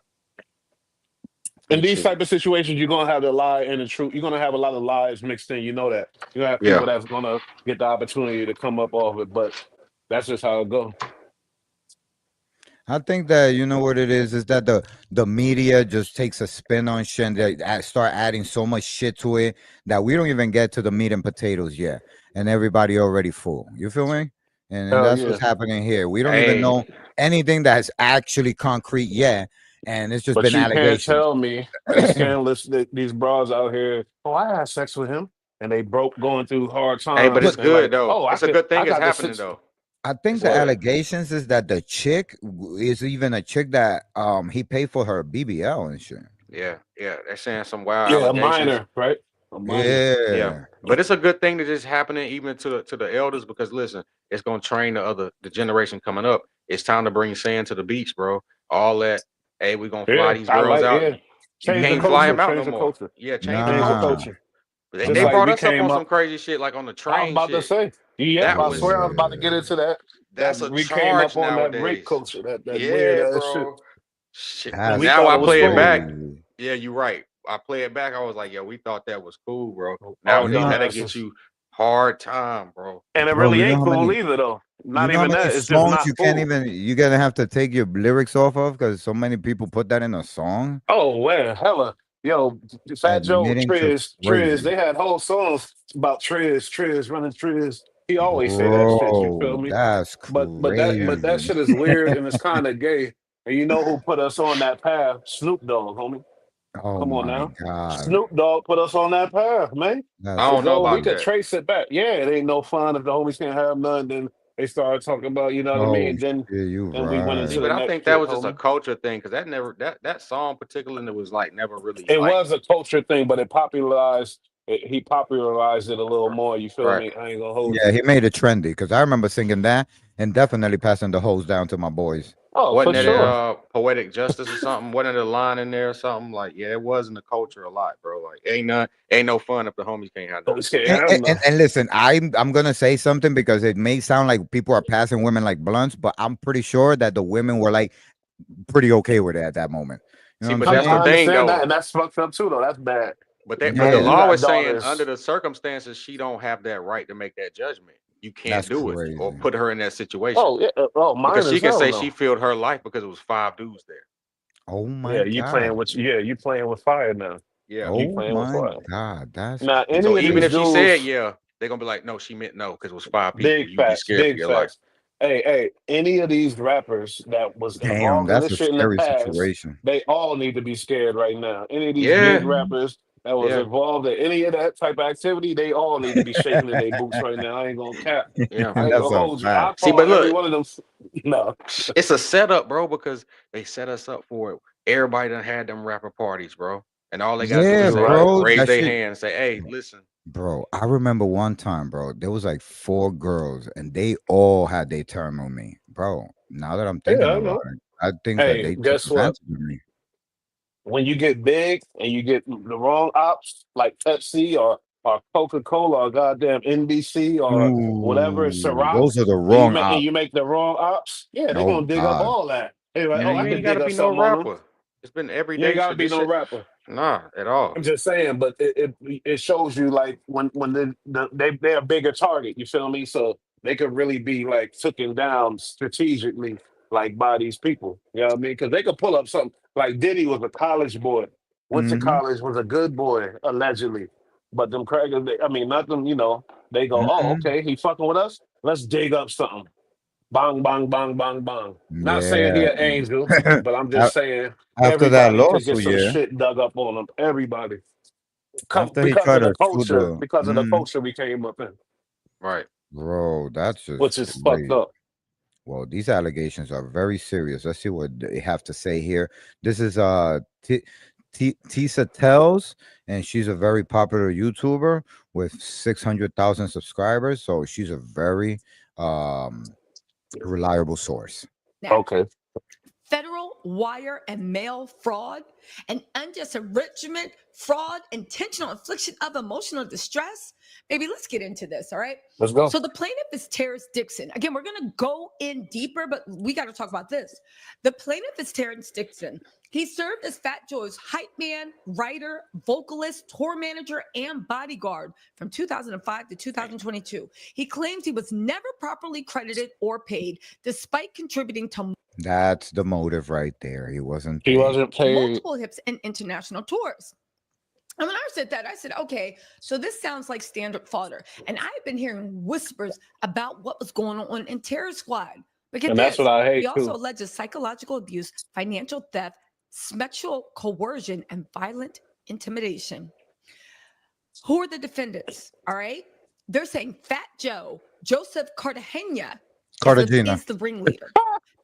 In Let me these see. type of situations, you're gonna have the lie and the truth. You're gonna have a lot of lies mixed in. You know that. You're gonna have people Yeah. that's gonna get the opportunity to come up off it, but that's just how it goes. I think that you know what it is that the media just takes a spin on shit and they start adding so much shit to it that we don't even get to the meat and potatoes yet, and everybody already full. You feel me? And Hell that's yeah. what's happening here. We don't even Hey, know anything that's actually concrete yet, and it's just But been you can't allegations. tell me these scandalous these bras out here. Oh, I had sex with him, and they broke going through hard hey, but times, it's But and good like, though. oh, It's a good I thing it's got the happening six. though. I think the What? allegations is that the chick is even a chick that he paid for her BBL and shit. Yeah, yeah. They're saying some wild Yeah, a allegations. minor, right? A minor. Yeah, Yeah. but it's a good thing that it's happening even to the elders because listen, it's gonna train the generation coming up. It's time to bring sand to the beach, bro. All that. Hey, we're gonna fly Yeah, these I girls like. out. Yeah, You change the can't fly culture. them out Change no the more. culture. Yeah, change the Change the culture. Nah. culture. They, Just they like brought we us up on came some up. crazy shit like on the I was train about to shit. say, yep. That I was swear I was about to get into that. That that's a we came up charge on that rape nowadays. culture. That weird Yeah, ass shit, bro. Shit. and That's we Now thought I it was play it cool. back. crazy. Yeah, you're right. I play it back. I was like, yeah, we thought that was cool, bro. All You know, Nowadays, that'll get dumbasses. you hard time, bro. And it bro, really ain't cool either, though. you Not know how even many that. It's just songs not you can't cool. even you're gonna have to take your lyrics off of because so many people put that in a song. Oh, well, hella. Yo, Fat Joe, Admitting to Triz, crazy. they had whole songs about Triz, running Triz. He always say that shit, you feel Bro, me? that's But that crazy. shit is weird and it's kind of gay. And you know who put us on that path? Snoop Dogg, homie. Oh Come on my now. god. Snoop Dogg put us on that path, man. I That's It don't know go, we about could that. trace it back. Yeah, it ain't no fun if the homies can't have none. Then they started talking about, you know what I oh mean? shit, you Then we went See, into right. the but I next think that shit, was just a homie. culture thing because that song particularly was like never really It like was a culture thing, but he popularized it a little more. You feel right. me? I ain't gonna hold Yeah, you. he made it trendy because I remember singing that and definitely passing the hose down to my boys. Oh, Wasn't for that sure. poetic justice or something? Wasn't it a line in there or something? Like, yeah, it was in the culture a lot, bro. Like, ain't no fun if the homies can't have Oh, nothing. this can't have none. And listen, I'm gonna say something because it may sound like people are passing women like blunts, but I'm pretty sure that the women were like pretty okay with it at that moment. You See, know but what I'm that's the I saying? thing understand that, though. and that's fucked up too, though. That's bad. But the Because you Yeah, law got is saying under daughters. the circumstances she don't have that right to make that judgment. You that's can't do it or crazy. put her in that situation Oh yeah. Oh, mine because she as can hell say she no. filled her life because it was 5 dudes there. Oh Yeah, my you God. playing with you playing with fire now. Yeah. You Oh playing with my fire. God. That's Now, crazy. any So of even these if she said dudes, yeah, they're gonna be like, no, she meant no because it was 5 people. big You'd be facts, scared for big your life. facts. Hey, any of these rappers that was Damn, involved in that's this a shit in the scary past, situation. they all need to be scared right now. Any of these big Yeah, Mm. rappers that was yeah, involved in any of that type of activity, they all need to be shaking in their boots right now. I ain't gonna cap. yeah. I ain't That's gonna a hold you. I fact. See, call but every look, one of them. No, it's a setup, bro, because they set us up for it. Everybody done had them rapper parties, bro. And all they gotta do is Yeah, you're say, right. bro. raise That their shit. hand and say, hey, listen. Bro, I remember one time, bro, there was like 4 girls and they all had their turn on me. Bro, now that I'm Yeah, thinking I about know. it, I think that Hey, they took guess what? advantage of me. When you get big and you get the wrong ops like Pepsi or Coca Cola or goddamn NBC or whatever, Ooh, Ciroc, those are the and you wrong make and ops. you make the wrong ops, yeah, they're Oh gonna dig up God. all that. They're like, Man, oh, I you can ain't dig gotta up be no something on them. rapper. It's been You ain't everyday gotta shit. be This no shit, rapper. nah, at all. I'm just saying, but it shows you like when they're a bigger target. You feel me? So they could really be like taken down strategically, like by these people. You know what I mean? Because they could pull up something like Diddy was a college boy, went to Mm-hmm. college, was a good boy allegedly, but them crackers, I mean, nothing. You know, they go, oh, Mm-hmm. okay, he fucking with us. Let's dig up something. Bang, bang, bang, bang, bang. Not saying he Yeah. an angel, but I'm A- just saying After that everybody could get lawsuit, some yeah. shit dug up on them. Everybody. After he Because tried of the to sue culture, the because of the culture we came up in, Right. bro, that's just which is fucked crazy. up. Well, these allegations are very serious. Let's see what they have to say here. This is Tisa Tells, and she's a very popular YouTuber with 600,000 subscribers. So she's a very reliable source. Now, Okay. federal wire and mail fraud, and unjust enrichment, fraud, intentional infliction of emotional distress. Baby, let's get into this, all right? Let's go. So the plaintiff is Terrence Dixon. Again, we're going to go in deeper, but we got to talk about this. The plaintiff is Terrence Dixon. He served as Fat Joe's hype man, writer, vocalist, tour manager, and bodyguard from 2005 to 2022. He claims he was never properly credited or paid, despite contributing to That's the motive right there. He wasn't He paid. wasn't paid. multiple hits and international tours. And when I said that, I said, okay, so this sounds like standard fodder. And I've been hearing whispers about what was going on in Terror Squad. But get And that's this, what I he hate also too. alleges psychological abuse, financial theft, sexual coercion, and violent intimidation. Who are the defendants? All right. They're saying Fat Joe, Joseph Cartagena Cartagena. is the ringleader.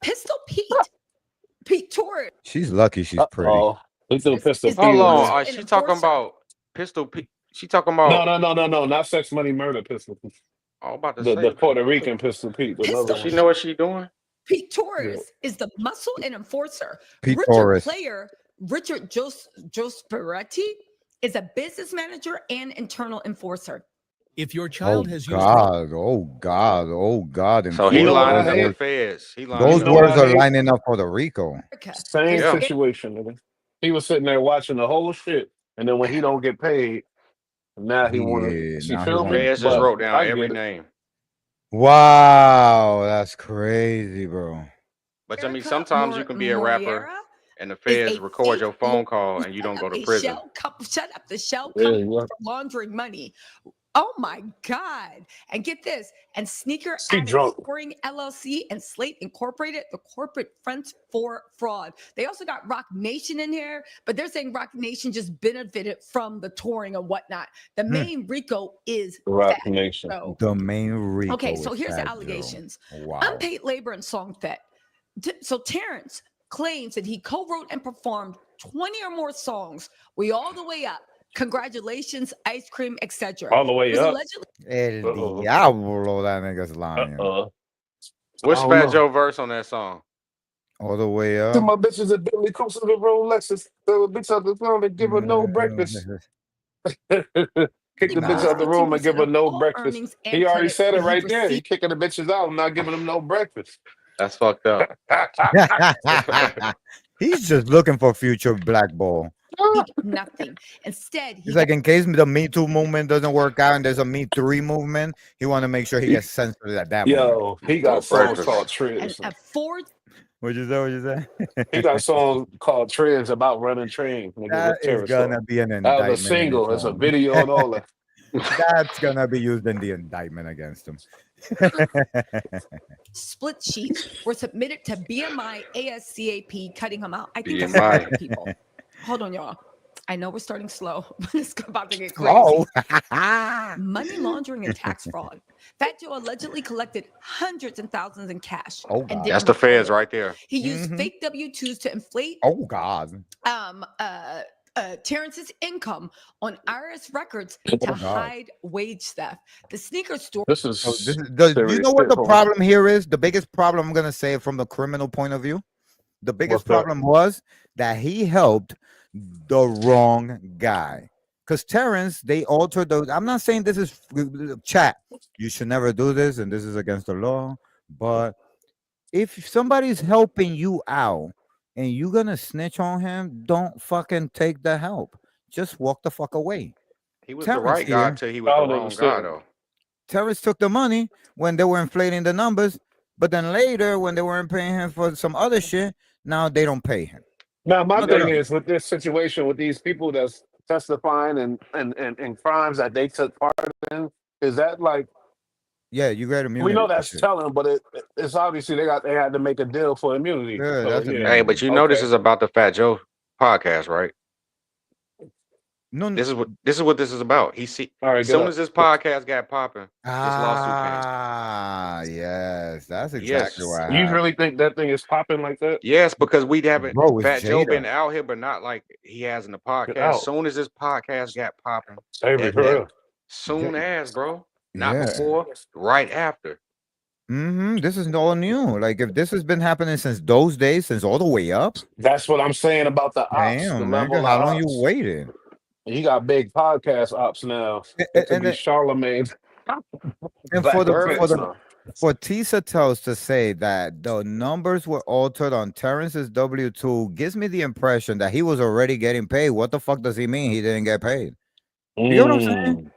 Pistol Pete Torres She's lucky she's pretty. Oh, he threw Pistol is the Hold Pete in on. muscle there. and She talking enforcer. about Pistol P. She talking No, about, not Sex Money Murder Pistol Pete. I'm about to The say, Puerto Rican Pistol Pete, the other Pistol does she one. know what she doing? Pete Yeah. Torres is the muscle and enforcer. Pete Richard Torres. Player, Richard Josperetti is a business manager and internal enforcer. If your Oh child has used God. Oh God. Oh God. So You he know what I lining up the hate? Enforcers. feds. He lining Those You up know the what words I are feds. hate? lining up for the Rico. America Same is Yeah. situation, nigga. He was sitting there watching the whole shit, and then when he don't get paid, now he want to. She Now he The feel want me? to feds just play. But wrote down I every get it. name. Wow, that's crazy, bro. But I mean, America sometimes you can be a rapper Moriera and the is feds a record fake your lawyer phone call who and you set don't up go to a prison. the shell Yeah, company yeah. for laundering money. Oh my God. And get this. And Sneaker She Addict drunk. Scoring LLC and Slate Incorporated, the corporate front for fraud. They also got Rock Nation in here, but they're saying Rock Nation just benefited from the touring and whatnot. The main RICO is Rock Fat Nation. Joe. The main Rico Okay, so is here's the Fat Joe. allegations. Wow. Unpaid labor and song theft. So Terrence claims that he co-wrote and performed 20 or more songs. We all the way up. Congratulations, ice cream, etc. All the way Was up. allegedly El Uh-oh. Diablo, that nigga's lying. Uh-oh. I What's don't Fat know. Joe verse on that song? All the way To up. my bitches at Billy Coast of the Rolexes. Throw a bitch out the phone and give her no breakfast. Kick the bitch Nah. out the posted room and give 2% her of no all breakfast. earnings He and already credit said it that he right there. He received. kicking the bitches out and not giving them no breakfast. That's fucked up. He's just looking for future blackball. He did nothing. Instead, he He's like, in case the Me Too movement doesn't work out and there's a Me 3 movement, he want to make sure he gets censored at that moment. Yo, he For got songs breakfast. called and Trends. affords What you say? What you say? He got songs called Trends about running trains. Nigga, That with is Terror gonna Squad. be an That was indictment. a in its single. It's a own. video and all that. That's gonna be used in the indictment against him. split sheets were submitted to BMI ASCAP, cutting him out. I think that's a lot BMI. of people. Hold on, y'all. I know we're starting slow, but it's about to get crazy. Oh, Money laundering and tax fraud. Fat Joe allegedly collected hundreds and thousands in cash. Oh, and God. didn't That's the report feds it. right there. He used Mhm. fake W-2s to inflate oh God. Terrence's income on IRS records Oh, to God. hide wage theft. The sneaker store. This is So this is you serious know what shit, the homie. problem here is? The biggest problem, I'm gonna say it from the criminal point of view. The biggest What's that? problem was that he helped the wrong guy. Because Terrence, they altered those. I'm not saying this is chat. You should never do this, and this is against the law. But if somebody's helping you out and you're gonna snitch on him, don't fucking take the help. Just walk the fuck away. He was the Terrence right guy here, till he was I the don't wrong guy, understand. though. Terrence took the money when they were inflating the numbers, but then later when they weren't paying him for some other shit, now they don't pay him. Now, my No, they thing don't. is with this situation with these people that's testifying and crimes that they took part in, is that like Yeah, you got we immunity know for that's shit. telling, but it's obviously they had to make a deal for immunity. Yeah, So that's yeah, Hey, immunity. but you know this okay. is about the Fat Joe podcast, right? No, This is what this is about. He see All right, as get soon up. as this podcast got popping, this lawsuit came. yes, that's exactly Yes. what You happened. really think that thing is popping like that? Yes, because we haven't Bro, it's Fat Joe been Jada. out here, but not like he has in the Get podcast. out. Soon as this podcast got popping, Avery, that for that real. soon as, bro. Not Yeah. before, right after. This is all new. Like if this has been happening since those days, since all the way up. That's what I'm saying about the ops, the Damn, level nigga, of how long you ops. waited? He got big podcast ops now. It could And, be and, Charlemagne. and Black for the Word. for defense the now. for Tisa tells to say that the numbers were altered on Terrence's W2 gives me the impression that he was already getting paid. What the fuck does he mean he didn't get paid? You know what I'm saying? Mm.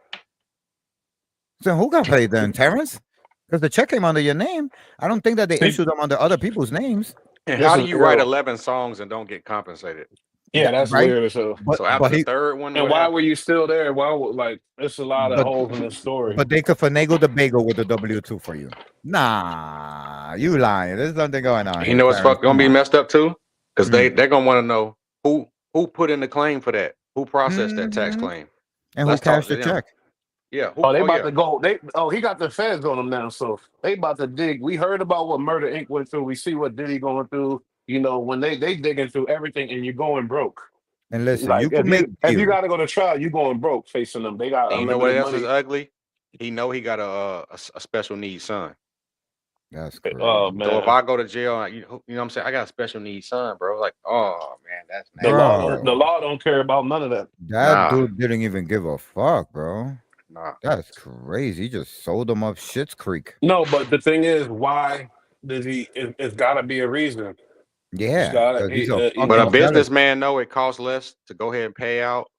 So who got paid then, Terrence? Because the check came under your name. I don't think that they See, issued them under other people's names. And this how do is you write ill. 11 songs and don't get compensated? Yeah, that's Right? weird as hell. But So after but the he third one, And what why happened? were you still there? Why would like it's a lot of but holes in this story. but they could finagle the bagel with the W2 for you. Nah, you lying. There's something going on You here, know what's Terrence. gonna Come be on. messed up too? Because Mm. they're gonna want to know who put in the claim for that, who processed that tax Mhm. claim. And who Let's talk cashed to the them. check? Yeah. Oh, they Oh about yeah. to go. He got the feds on him now, so they about to dig. We heard about what Murder Inc. went through. We see what Diddy going through. You know, when they digging through everything, and you're going broke. And listen, you Like can make if you deals. got to go to trial, you going broke facing them. They got And you know what unlimited else is money. ugly? He know he got a special needs son. That's Oh crazy. So if man, I go to jail, you know what I'm saying? I got a special needs son, bro. Like, oh man, that's the nasty. Bro, law don't care about none of that. that Nah, dude didn't even give a fuck, bro. nah. That's crazy. He just sold them up Shit's Creek. No, but the thing is, why does he? It's got to be a reason. He's Yeah, got because he's it. a You But a fucking know, felon. businessman know it costs less to go ahead and pay out.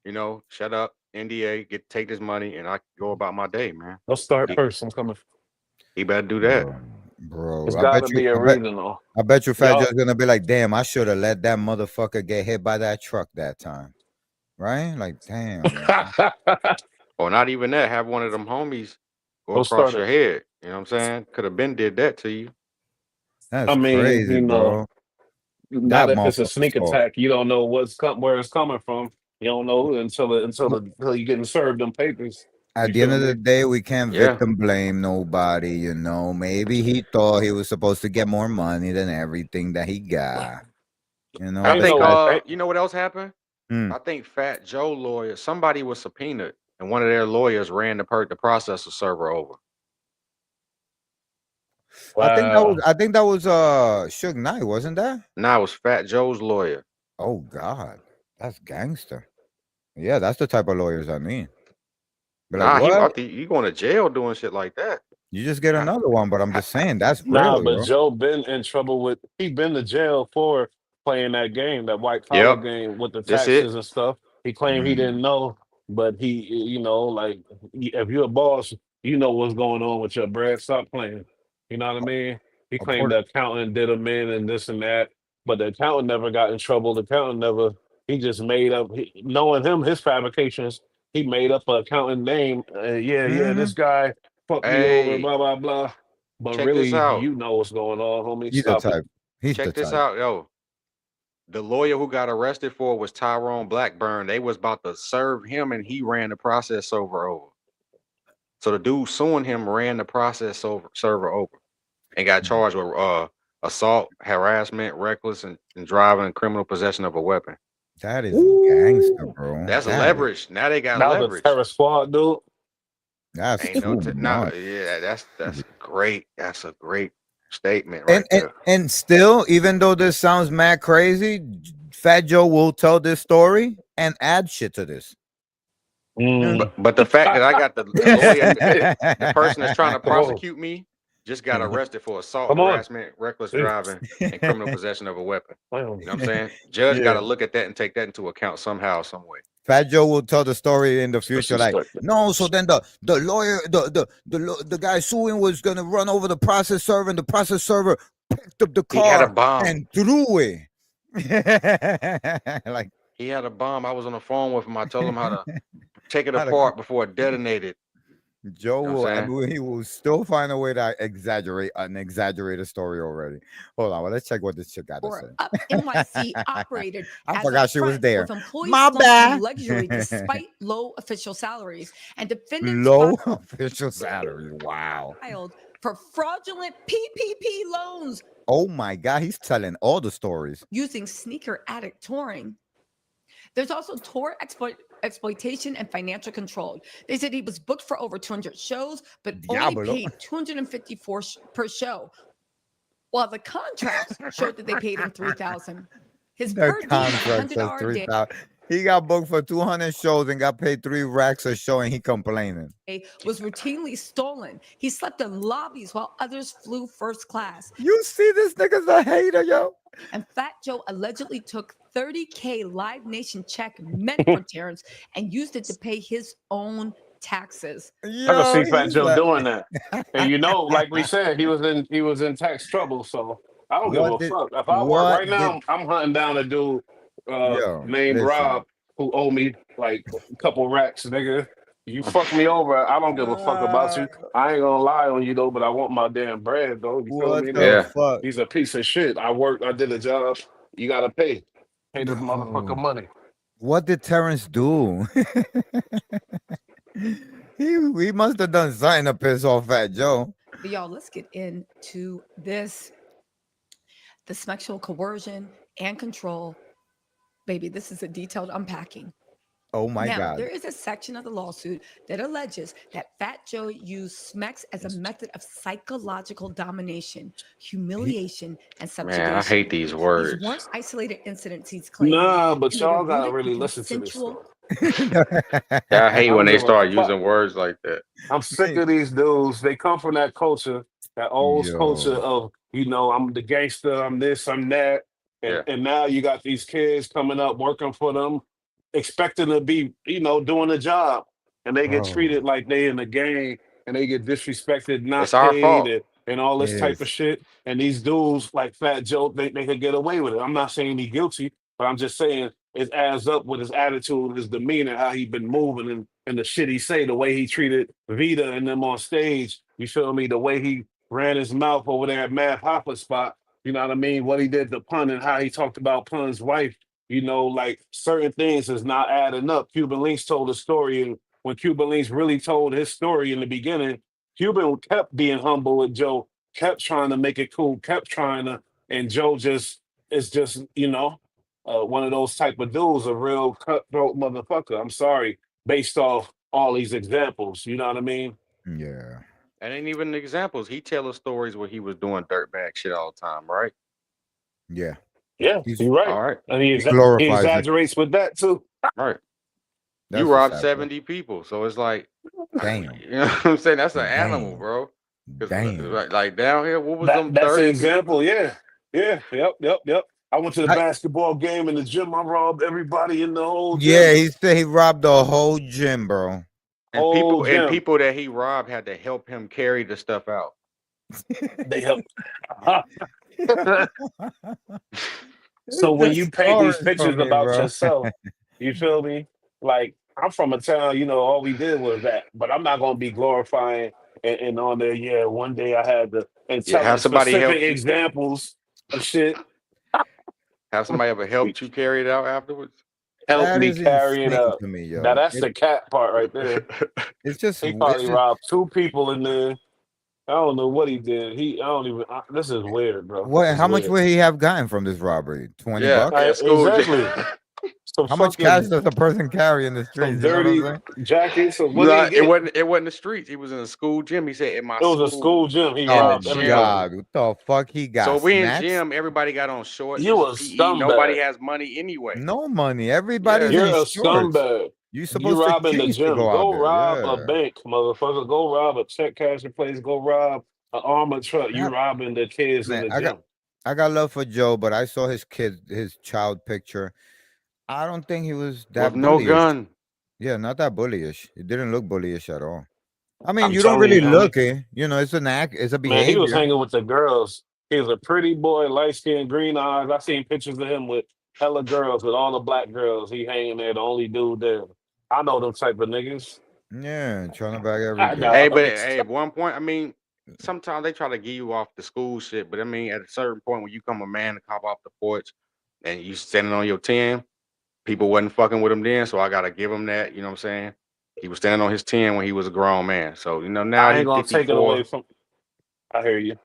You know, shut up, NDA, take this money, and I go about my day, man. let's start He, first. I'm coming. he better do that. Bro, It's I got bet to you, be a reason, though. I bet you, Fat Y'all, Joe's gonna be like, "Damn, I should have let that motherfucker get hit by that truck that time." Right? Like, damn, man. Or not even that. Have one of them homies go let's across start your it. head. You know what I'm saying? Could have been did that to you. That's I mean, crazy, bro. not That if it's a motherfucker's sneak soft. attack. You don't know where it's coming from. You don't know until you getting served them papers. At You the end feel of the me? day, we can't Yeah. victim blame nobody, you know. Maybe he thought he was supposed to get more money than everything that he got. You know, I Ain't think no, you know what else happened? Hmm. I think Fat Joe lawyer, somebody was subpoenaed, and one of their lawyers ran the processor server over. wow. I think that was Suge Knight, wasn't that? Now it's Fat Joe's lawyer. Oh God, that's gangster. Yeah, that's the type of lawyers I mean. But like, Nah, I what? think you going to jail doing shit like that. You just get How- another one, but I'm just saying that's Nah, real, but bro. Joe been in trouble with. He been to jail for playing that game, that white collar game with the That's it. taxes and stuff. He claimed he didn't know, but like if you're a boss, you know what's going on with your bread. Stop playing. You know what I mean? He claimed the accountant did him in and this and that, but the accountant never got in trouble. The accountant never. He just made up. Knowing him, his fabrications, he made up an accountant name. This guy fucked me over. Hey, Blah blah blah. But check this really, out. you know what's going on, homie. He's the Stop it. type. He's Check the this type. out, yo. The lawyer who got arrested for was Tyrone Blackburn. They was about to serve him, and he ran the process server over. So the dude suing him ran the process server over, and got charged with assault, harassment, reckless, and driving and criminal possession of a weapon. That is gangster, bro. That's leverage. Now they got That was a leverage. terror squad, dude. That's Ain't no too nah, much. yeah, that's great. That's a great statement right there. And still, even though this sounds mad crazy, Fat Joe will tell this story and add shit to this. But the fact that I got the lawyer, the person that's trying to prosecute me, just got arrested for assault, harassment, reckless driving, and criminal possession of a weapon. You know what I'm saying? Judge got to look at that and take that into account somehow, some way. Fat Joe will tell the story in the future, like, no. So then the lawyer, the guy suing was gonna run over the process server, and the process server picked up the car He had a bomb and threw it. Like he had a bomb. I was on the phone with him. I told him how to take it apart before it detonated. Joe he will still find a way to exaggerate a story already. Hold on, well, let's check what this chick got to say. Up NYC operated. I forgot she was there. My bad. Luxury despite low official salaries, and defendants Official salaries. Wow. Filed for fraudulent PPP loans. Oh my God, he's telling all the stories using sneaker addict touring. There's also tour exploitation and financial control. They said he was booked for over 200 shows, but only paid $254 per show, while the contracts showed that they paid him $3,000. His per diem $100 a day. He got booked for 200 shows and got paid $3 a show, and he complaining. Was routinely stolen. He slept in lobbies while others flew first class. You see, this nigga's a hater, yo. And Fat Joe allegedly took $30K Live Nation check meant for Terrence and used it to pay his own taxes. I can see Fat Joe doing that. And like we said, he was in tax trouble. So I don't give a fuck. If I work right now, I'm hunting down a dude named Rob who owe me like a couple racks, nigga. You fuck me over, I don't give a fuck about you. I ain't gonna lie on you though, but I want my damn bread though. You feel me? Fuck? He's a piece of shit. I did a job. You gotta pay. Pay this motherfucker money. What did Terrence do? he must have done something to piss off Fat Joe. But y'all, let's get into this. The sexual coercion and control. Baby, this is a detailed unpacking. Oh my God. There is a section of the lawsuit that alleges that Fat Joe used Smex as a method of psychological domination, humiliation, and subjugation. Man, I hate these words. These weren't isolated incidents he's claiming. Nah, but y'all gotta really listen to this. I hate when they start using words like that. I'm sick of these dudes. They come from that culture, that old culture of, I'm the gangster, I'm this, I'm that. And now you got these kids coming up working for them, expecting to be, doing a job, and they get treated like they in the game, and they get disrespected, not it's our fault. paid, and all this type of shit. And these dudes like Fat Joe, they could get away with it. I'm not saying he's guilty, but I'm just saying it adds up with his attitude, his demeanor, how he been moving, and the shit he say, the way he treated Vita and them on stage. You feel me? The way he ran his mouth over there at Mad Papa spot. You know what I mean? What he did to Pun and how he talked about Pun's wife. Like certain things is not adding up. Cuban Links told a story, and when Cuban Links really told his story in the beginning, Cuban kept being humble with Joe, kept trying to make it cool, kept trying to, and Joe is just, one of those type of dudes, a real cutthroat motherfucker. I'm sorry, based off all these examples. You know what I mean? Yeah. And ain't even examples. He tell us stories where he was doing dirtbag shit all the time, right? Yeah. Yeah, you're right. All right. And he exaggerates with that too. Right. That's you robbed 70 people. So it's like, damn. You know what I'm saying? That's an animal, bro. Damn. Like down here, what was them That's 30? an example, yeah. Yeah, yep. I went to the basketball game in the gym. I robbed everybody in the whole Yeah, gym. he said he robbed the whole gym, bro. And Whole gym. people that he robbed had to help him carry the stuff out. They help. So It's when just you paint these stories for pictures me, about bro. yourself, you feel me? Like I'm from a town, all we did was that. But I'm not gonna be glorifying and on there, yeah, one day I had to and Yeah, telling have somebody specific help you. examples of shit. Have somebody ever helped you carry it out afterwards? Help That me is carry it insane up. to me, Now yo. that's the cat part right there. It's just He it's probably just robbed two people in there. I don't know what he did. I don't even. This is weird, bro. This what? is How much weird. would he have gotten from this robbery? 20 Yeah, bucks? school. Exactly. Some How much cash fucking does a person carry in the some streets? You know what I'm dirty saying? jackets. So what did he Nah, get? it wasn't the streets. He was in a school gym. He said, "In my It was a school, school gym. He in the Oh robbed gym." everybody. God, what the fuck he So got? we in Snatched? gym. Everybody got on shorts and You some a PE. Nobody scumbag. has money anyway. No money. Everybody's Yeah. in You're a shorts. scumbag. You You supposed to robbing the change to gym. go out Go there. rob a Yeah. bank, motherfucker. Go rob a check cashing place. Go rob an armored truck. You That- robbing the kids in man, the I got gym. I got love for Joe, but I saw his child picture. I don't think he was With that no bullyish. gun. Yeah, not that bullyish. It didn't look bullyish at all. I mean, I'm you don't telling really you, homie. look it. It's an act. It's a Man, he was behavior. hanging with the girls. He was a pretty boy, light skinned, green eyes. I seen pictures of him with hella girls, with all the black girls. He hanging there, the only dude there. I know them type of niggas. Yeah, trying to bag every I girl. Hey, know. but hey, at one point, I mean, sometimes they try to get you off the school shit. But I mean, at a certain point, when you come a man to cop off the porch, and you standing on your 10, people wasn't fucking with him then, so I gotta give him that. You know what I'm saying? He was standing on his 10 when he was a grown man. So now I he ain't gonna take it away 54. from. I hear you.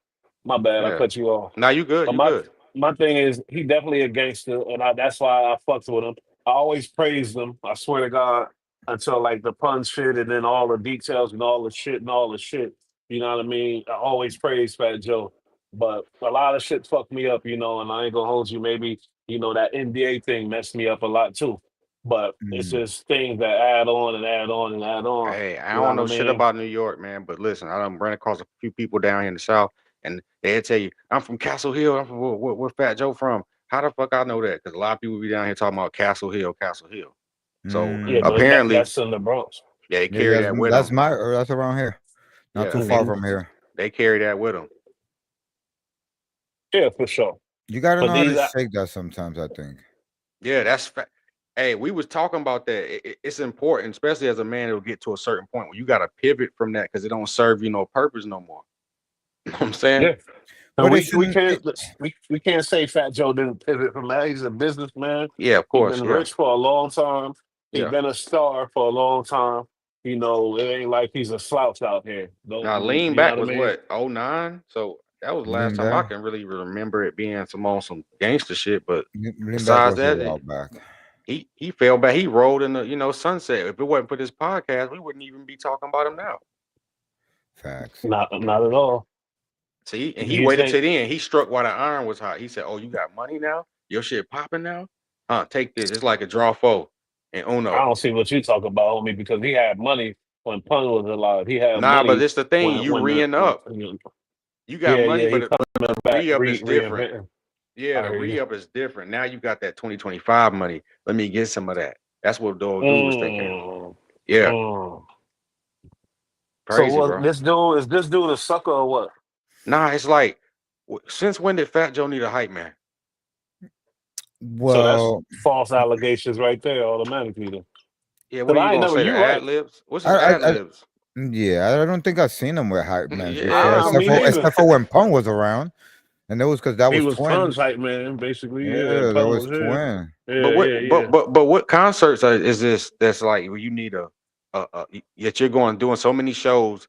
My bad. I Yeah. cut you off. Now you good. But You good. my thing is, he definitely a gangster, and that's why I fucked with him. I always praised him. I swear to God, until like the pun shit, and then all the details and all the shit and all the shit. You know what I mean? I always praised Fat Joe, but a lot of shit fucked me up. And I ain't gonna hold you. Maybe that NBA thing messed me up a lot too. But it's Mm. just things that add on and add on and add on. Hey, I You know don't what know I shit mean? about New York, man. But listen, I done ran across a few people down here in the South, and they'll tell you, I'm from Castle Hill. I'm from where Fat Joe from. How the fuck I know that? Because a lot of people be down here talking about Castle Hill, Castle Hill. So Yeah, Mm. but apparently, that's in the Bronx. yeah, they Yeah, carry that with them. that's around here. Not Yeah, too they far Mhm. from here. they carry that with them. Yeah, for sure. You gotta But know how to these, shake that sometimes, I think. Yeah, Hey, we was talking about that. It's important, especially as a man, it'll get to a certain point where you got to pivot from that because it don't serve you no purpose no more. You know what I'm saying? yeah. And But it we shouldn't can't we can't say Fat Joe didn't pivot from that. He's a businessman. Yeah, of He's course. been Yeah, rich for a long time. He's yeah. been a star for a long time. It ain't like he's a slouch out here. Now, Don't lean you know back what I was mean? what, '09? So that was the last lean time I back. can really remember it being some gangster shit. But Lean back besides was a that, while back. he fell back. He rolled in the sunset. If it wasn't for this podcast, we wouldn't even be talking about him now. Facts. Not at all. See, and Do he you waited think? till the end. He struck while the iron was hot. He said, "Oh, you got money now? Your shit popping now? Huh? Take this. It's like a draw four and I Uno." don't see what you talk about, homie, because he had money when Pun was alive. He had Nah, but money it's the thing. You when re up. the You got yeah, money, yeah, he but coming the back re up is different. reinventing. Yeah, I the hear you. re up is different. Now you got that 2025 money. Let me get some of that. That's what the old dude was thinking. Mm, Yeah, mm. So crazy, what bro. this dude a sucker or what? Nah, it's like, since when did Fat Joe need a hype man? So that's Well, false allegations right there automatically then. Yeah, what Cause are you I ain't gonna never say? The you ad right. libs? What's his I, ad I, I libs? yeah, I don't think I've seen him with hype mans before, Yeah, Ah, me neither. except for when Punk was around, and that was because that He was was Pun's twins. hype man, basically. Yeah, Yeah, that Pun was was here. twin. but Yeah, what? yeah, But yeah. what concerts is this? That's like where you need yet you're going doing so many shows.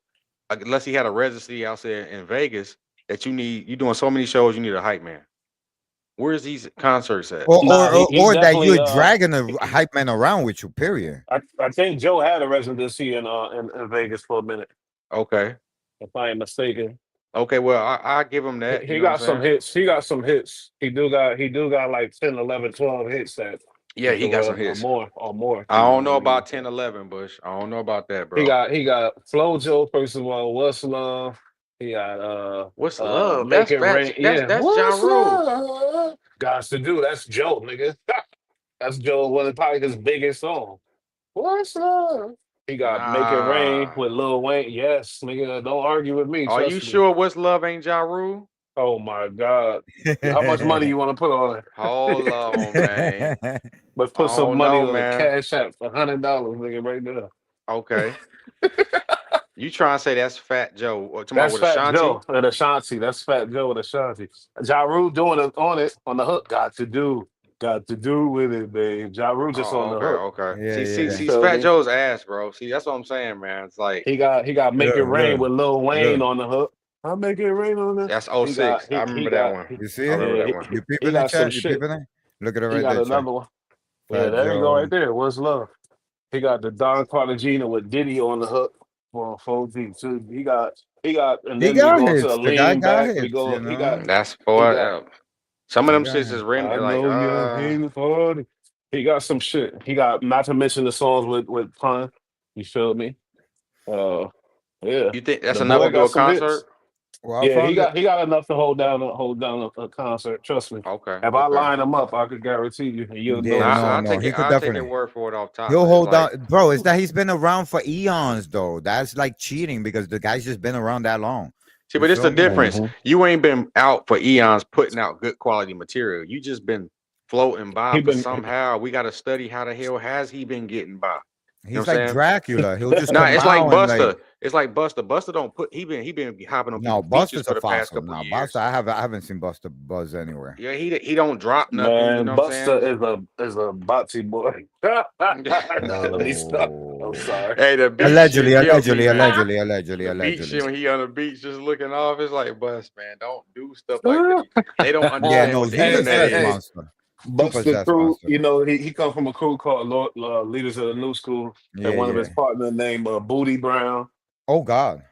Unless he had a residency out there in Vegas, that you doing so many shows, you need a hype man. Where's these concerts at? Or, Nah, or, he or, he or that definitely you're dragging a hype man around with you, period. I think Joe had a residency in Vegas for a minute, Okay, if I ain't mistaken. okay. Well, I give him that. You He know what I'm got some saying? hits. He got some hits. He do got like 10, 11, 12 hits that Yeah, you he could got some run hits. or more. I You know don't what I know mean? about 10, 11, Bush. I don't know about that, He bro. got he got Flojo, first of all, What's Love. He got What's love? Make That's It fat. Rain. Yeah. That's John What's Rule. love? Got to do. That's Joe, nigga. That's Joe. One of probably his biggest song. What's love? He got Make It Rain Nah. with Lil Wayne. Yes, nigga. Don't argue with me. Are you Trust me. sure What's Love ain't Ja Rule? Oh my God. How much money you want to put on Hold on, man. it? Let's I put some don't money know, on a man. cash app for $100, nigga, right there. Okay. You trying to say that's Fat Joe or talking about That's with Fat Ashanti? Joe and Ashanti. That's Fat Joe and Ashanti. Ja Rule doing it on the hook. Got to do with it, babe. Ja Rule just on Oh, the okay, hook. okay. Yeah, You yeah. See, feel Fat me? Joe's ass, bro. See, that's what I'm saying, man. It's like He got Make It Look, Rain look, with Lil Wayne look. on the hook. I make it rain on the. that's He got '06. I he remember that got one. he, You see I it? remember yeah that one. You he peeping in got some chat? You shit. peeping it? Look at it He right got there, chat. another one. Yeah, Fat there you go Joe. right there. What's love? He got the Don Cartagena with Diddy on the hook for 4G too. He got and He then we got go to a hits. The guy lean got back. We hits, go you know. That's he boy. got Some of He them got shits is hits. written I like know you're in for it. He got some shit. He got not to mention the songs with Pun. You feel me? Uh yeah. you think that's The enough boy to do got a some hits. concert? Well, I Yeah, found it. he got enough to hold down a concert. Trust me. Okay, If I okay. line him up, I could guarantee you, and you'll Yeah, know the Now no, I'll no. take songs. it. He could I'll take their definitely. word for it off top. He'll But it's hold like, down, bro. It's that he's been around for eons, though. That's like cheating because the guy's just been around that long. see, You but it's the feel me? Like, difference. hmm You ain't been out for eons putting out good quality material. You just been floating by, He but been somehow we got to study how the hell has he been getting by. You know he's what I'm like saying? Dracula. He'll just Nah, come it's like out and like, Buster. It's like Buster. Buster don't put. He been hopping on no, people's features Buster's for a the past fossil. couple No, Buster. years. I haven't seen Buster buzz anywhere. Yeah, he don't drop nothing. You know Man, what I'm Buster saying? is a botsy boy. Nah, let me stop. I'm Oh, sorry. Hey, the beach allegedly, shit killed me, allegedly, man. allegedly, allegedly, The beach allegedly. shit when he on the beach just looking off. It's like, Bust, man, don't do stuff like that. They don't Yeah, understand no, what the he hey, internet hey, possessed hey, is. monster. Too Buster possessed crew. monster. He come from a crew called Leaders of the New School, and Yeah, one of his yeah. partners named Booty Brown. Oh God,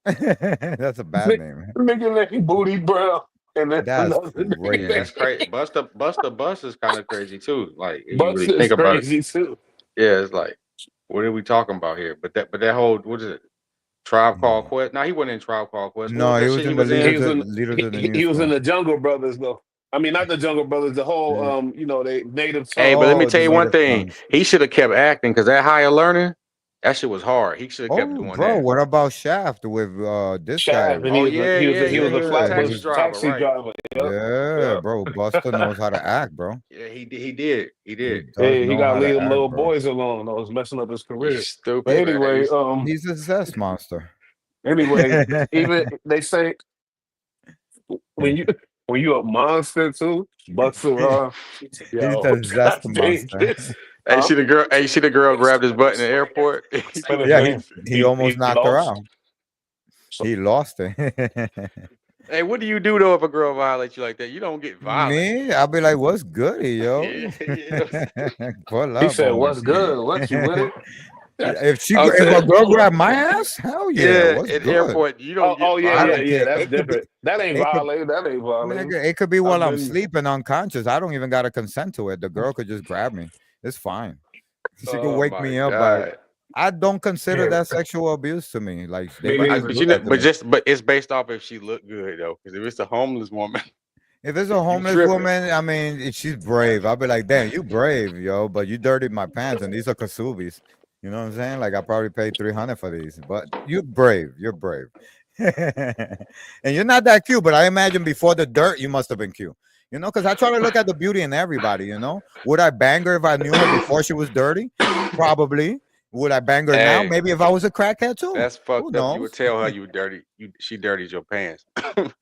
that's a bad name. Nigga named Booty Brown, and then That's another nigga Yeah, crazy. that's crazy. Buster Bust is kind of crazy too. Like if you really Buster is think about it. crazy too. Yeah, it's like, what are we talking about here? But that whole what is it? Tribe Called Yeah. Quest. No, he wasn't in Tribe Called Quest. What was No, he that was shit he in the was in? leaders of the new He was in school. the Jungle Brothers though. I mean, not the Jungle Brothers. The whole Mm. they Native Hey, but Tongue. let me Oh, tell the you one native thing. tongues. He should have kept acting because that higher learning, that shit was hard. He should have kept Oh, doing bro, that. what about Shaft with this guy? Shaft, and Oh yeah, yeah, he yeah. was a He was a Yeah, taxi flatbush driver, taxi right? driver. Yep, yeah, yep. bro. Buster knows how to act, bro. Yeah, he did. He He did. does He know got how to to leave them act, little bro. boys alone. I was messing up his You career. But stupid man. anyway, He's a zest monster. anyway, even they say when you when you a monster too, Buster, He's yo, a God zest dang monster. this, huh? Hey, you see the girl grabbed his butt in the airport. He But took a Yeah, again, picture. he almost he knocked her lost. out. So, He lost it. Hey, what do you do though if a girl violates you like that? You don't get violent. Me, I'll be like, "What's good, yo? Yeah, yeah. Pull he up said, on me." "What's good? What you with it?" I'm If a saying, girl grab my ass, hell yeah, yeah, what's at good? airport, you don't Oh, get yeah, I yeah, don't violent. yeah. care. That's It could be, different. That ain't it could, violating. That ain't violating. nigga, it could be I've while I'm been. sleeping unconscious. I don't even gotta consent to it. The girl could just grab me. It's fine. She could Oh wake my me up by. god. I don't consider Yeah, that sexual abuse to me. Like they me might I, even neither. but do you know, that to me. but it's based off if she look good though. Because if it's a homeless woman, If it's a you homeless tripping. woman, I mean, she's brave. I'll be like, damn, you brave, yo, but you dirtied my pants, and these are Kasubis. You know what I'm saying? Like, I probably paid 300 for these, but you're brave. You're brave. And you're not that cute, but I imagine before the dirt, you must have been cute. You know, because I try to look at the beauty in everybody, you know? Would I bang her if I knew her before she was dirty? Probably. Would I bang her now? Hey, Maybe if I was a crackhead too. that's Who fucked up. You would knows? tell her you dirty. She dirtied your pants.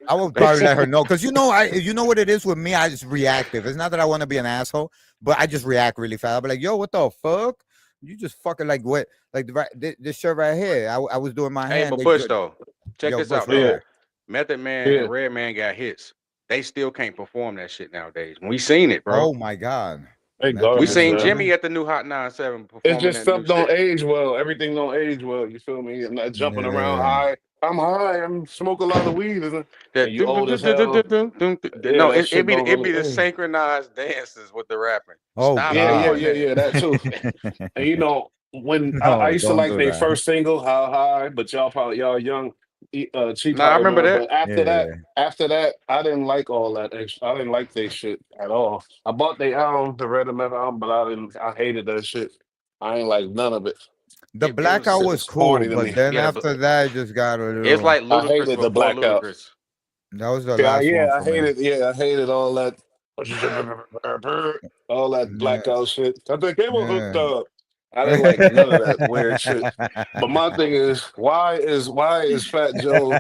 I would probably let her Basically. know because you know what it is with me. I just reactive. It's not that I want to be an asshole, but I just react really fast. I'll be like, "Yo, what the fuck? You just fucking like what? Like this shirt right here. I was doing my Hey, hand. but They Bush good. though, check Yo, this Bush, out where you though. Yeah, at? Method Man yeah. and Red Man got hits. They still can't perform that shit nowadays. We seen it, bro. Oh my god, They Method We Man garbage, is seen man. Jimmy coming. at the new Hot 97 It's performing just that new stuff don't shit. age well. Everything don't age well. You feel me? I'm not jumping around Yeah. high. I'm high. I'm smoke a lot of weed, and That you old as hell. Yeah, no, that shit it don't be really the age. synchronized dances with the rapping. Oh Stop Yeah, yeah, god. doing yeah, that. yeah. That too. And when I No, used to don't like do their that. first single, "How High," but y'all young. She Nah, I probably remember remember, that. but after Yeah. that, I didn't like all that extra. I didn't like they shit at all. I bought the album, the Red Metal album, but I didn't. I hated that shit. I ain't like none of it. The It blackout was Shit was was cool, corny to but me. then yeah. after that, it just got a It's little. like I Ludacris hated the before blackout. Ludacris. That was the Yeah, last one yeah, I for me. hated. Yeah, I hated all that. All that Yeah, blackout shit. I think they were hooked yeah. up. I didn't like none of that weird shit. But my thing is, why is Fat Joe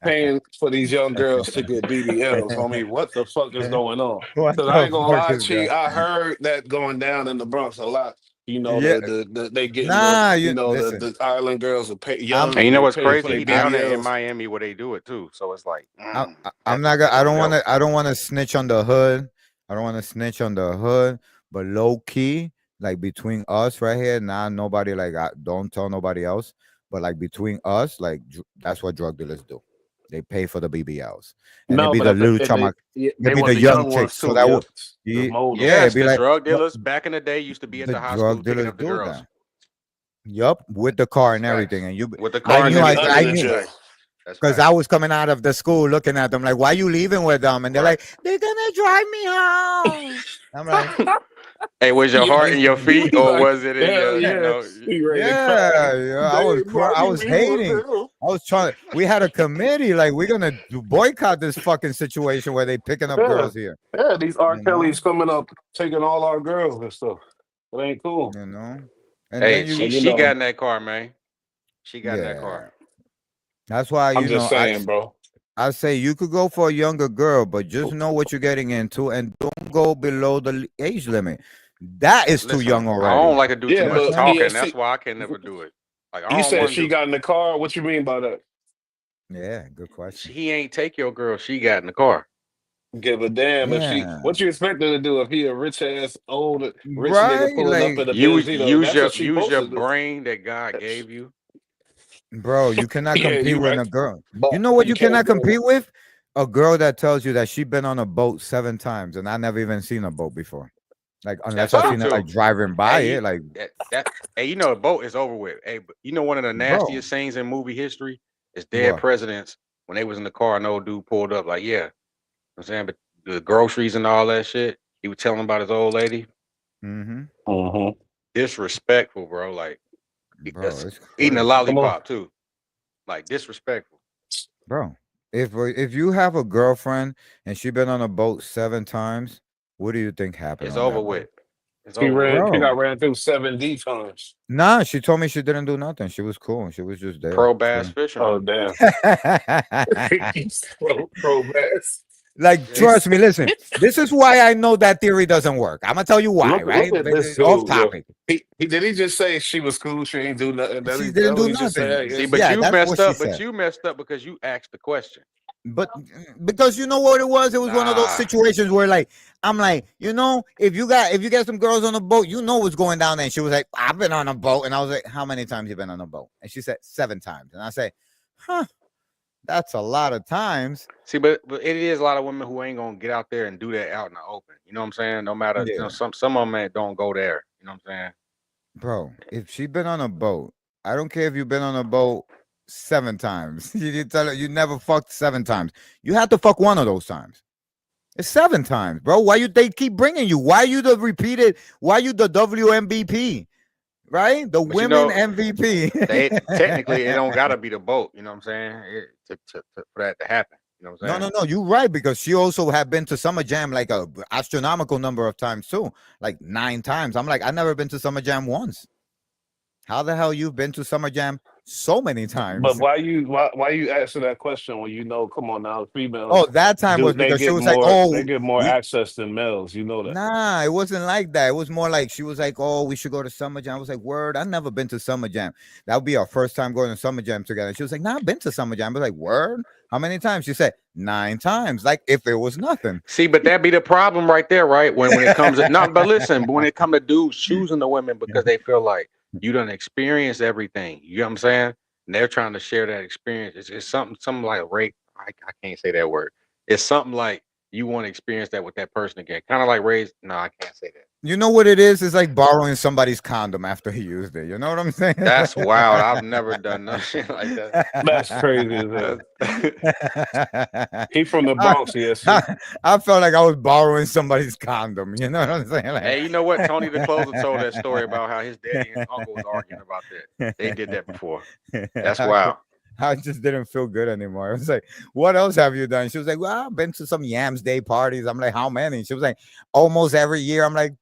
paying for these young girls to get BBLs? I mean, what the fuck is going on? What Because I the ain't gonna fuck lie, is Chi, that? I heard that going down in the Bronx a lot. You know, Yeah, they getting nah. You listen. the island girls are pay I'm And young, you know they what's paying for crazy? their He down there in BBLs. Miami where they do it too. So it's like I'm that not gonna. that don't help. I don't want to snitch on the hood. I don't want to snitch on the hood. But low key, like between us right here, now nobody like. Don't tell nobody else. But like between us, like that's what drug dealers do. They pay for the BBLs, and it No, be but the at the little if chama. It they be want the the young young ones chicks. So too. that would. Yep, the Yeah, molders. it'd Yes, be the like drug yup, dealers back in the day used to be at the the drug hospital picking dealers up the do girls. that. Yup, with the car That's and everything, facts. and With the I car and knew, Usually everything. under I the That's knew. jail. facts. That's Because facts. I was coming out of the school looking at them like, why you leaving with them? And they're Right. like, they're gonna drive me home. I'm like, Hey, was your Yeah, heart in your he feet was or like, was it in hell your, yeah, he ready to cry. yeah, yeah. They brought I me was leaving hating. with him. I was trying. We had a committee like we're gonna boycott this fucking situation where they picking up Yeah, girls here. yeah. These R. You know, Kelly's coming up, taking all our girls and stuff. It ain't cool. you know. And Hey, then she And you she got know, in that car, man. She got in that car. yeah. That's why I'm just I saying, bro. I say you could go for a younger girl, but just know what you're getting into and don't go below the age limit. That is too Listen, young I don't already. like to do too You Yeah, know what much I'm but saying? yeah, talking. That's see, why I can never do it. Like I you don't said want to she do. got in the car. What you mean by that? Yeah, good question. He ain't take your girl. She got in the car. Give a damn if she. Yeah. What you expect her to do if he a rich ass old rich nigga Right? pulling up Like, in a Use Benzino? use That's your what she use supposed your to do. brain that God gave you. bro, you cannot Yeah, compete you with right, a girl. You but know what you you can't cannot do it. compete with? A girl that tells you that she been on a boat 7 times and I never even seen a boat before. Like, unless That's I true seen it too. like driving by Hey, you it, like, that hey, you know the boat is over with. Hey, but you know one of the bro, nastiest scenes in movie history is dead what? presidents when they was in the car and old dude pulled up like, yeah, you know what I'm saying, but the groceries and all that shit. He was telling about his old lady. Mm-hmm. Mm-hmm. Disrespectful, bro. Like Bro, it's eating a crazy. Come on. lollipop too. Like disrespectful. Bro, if you have a girlfriend and she been on a boat 7 times, what do you think happened It's on over that boat? with. It's over with. She Bro, got ran through 7D times. nah, she told me she didn't do nothing. She was cool. She was just there. Pro bass fisherman. Oh damn. Pro bass. Like, Yeah. trust me, listen, this is why I know that theory doesn't work. I'm gonna tell you why, Look right? at this Off dude, yo. topic. He did he just say she was cool, she ain't do nothing. She That didn't what do he just nothing. said, I See, guess. but Yeah, you that's what messed she up. But said. you messed up because you asked the question. But because you know what it was? It was one of those Nah. situations where like I'm like, if you get some girls on a boat, you know what's going down there. And she was like, I've been on a boat. And I was like, how many times you been on a boat? And she said 7 times. And I say, huh, that's a lot of times. See, but it is a lot of women who ain't gonna get out there and do that out in the open. You know what I'm saying? No matter, Yeah. some of them don't go there. You know what I'm saying? Bro, if she been on a boat, I don't care if you've been on a boat 7 times. You tell her you never fucked 7 times. You had to fuck one of those times. It's 7 times, bro. Why they keep bringing you? Why you the repeated? Why you the WMVP? Right? The But you women know, MVP. they technically it don't gotta be the boat. You know what I'm saying? For that to happen. You know what I'm No, saying? no, no. You're right because she also had been to Summer Jam like a astronomical number of times too, like 9 times. I'm like, I never been to Summer Jam once. How the hell you've been to Summer Jam so many But times? why you answer that question when you know, come on now, Oh, females that time was because she was like, they "Oh, get more we access than males, you know that. nah." It wasn't like that. It was more like she was like, "Oh, we should go to Summer Jam." I was like, "Word, I've never been to Summer Jam. That would be our first time going to Summer Jam together." She was like, "Nah, I've been to Summer Jam." I was like, "Word, how many times?" She said, "9 times." Like if it was nothing. See, but that be the problem right there, right? When it comes to not, but listen, when it come to dudes choosing the women because they feel like you done experience everything. You know what I'm saying? And they're trying to share that experience. It's something like rape. I can't say that word. It's something like you want to experience that with that person again. Kind of like raise. No, I can't say that. You know what it is? It's like borrowing somebody's condom after he used it. You know what I'm saying? That's wild. I've never done nothing like that. That's crazy as hell. He from the I, Bronx, yes. I felt like I was borrowing somebody's condom. You know what I'm saying? Like, Hey, you know what? Tony the Closer told that story about how his daddy and uncle was arguing about that. They did that before. That's wild. I just didn't feel good anymore. I was like, what else have you done? She was like, well, I've been to some Yams Day parties. I'm like, how many? She was like, almost every year. I'm like,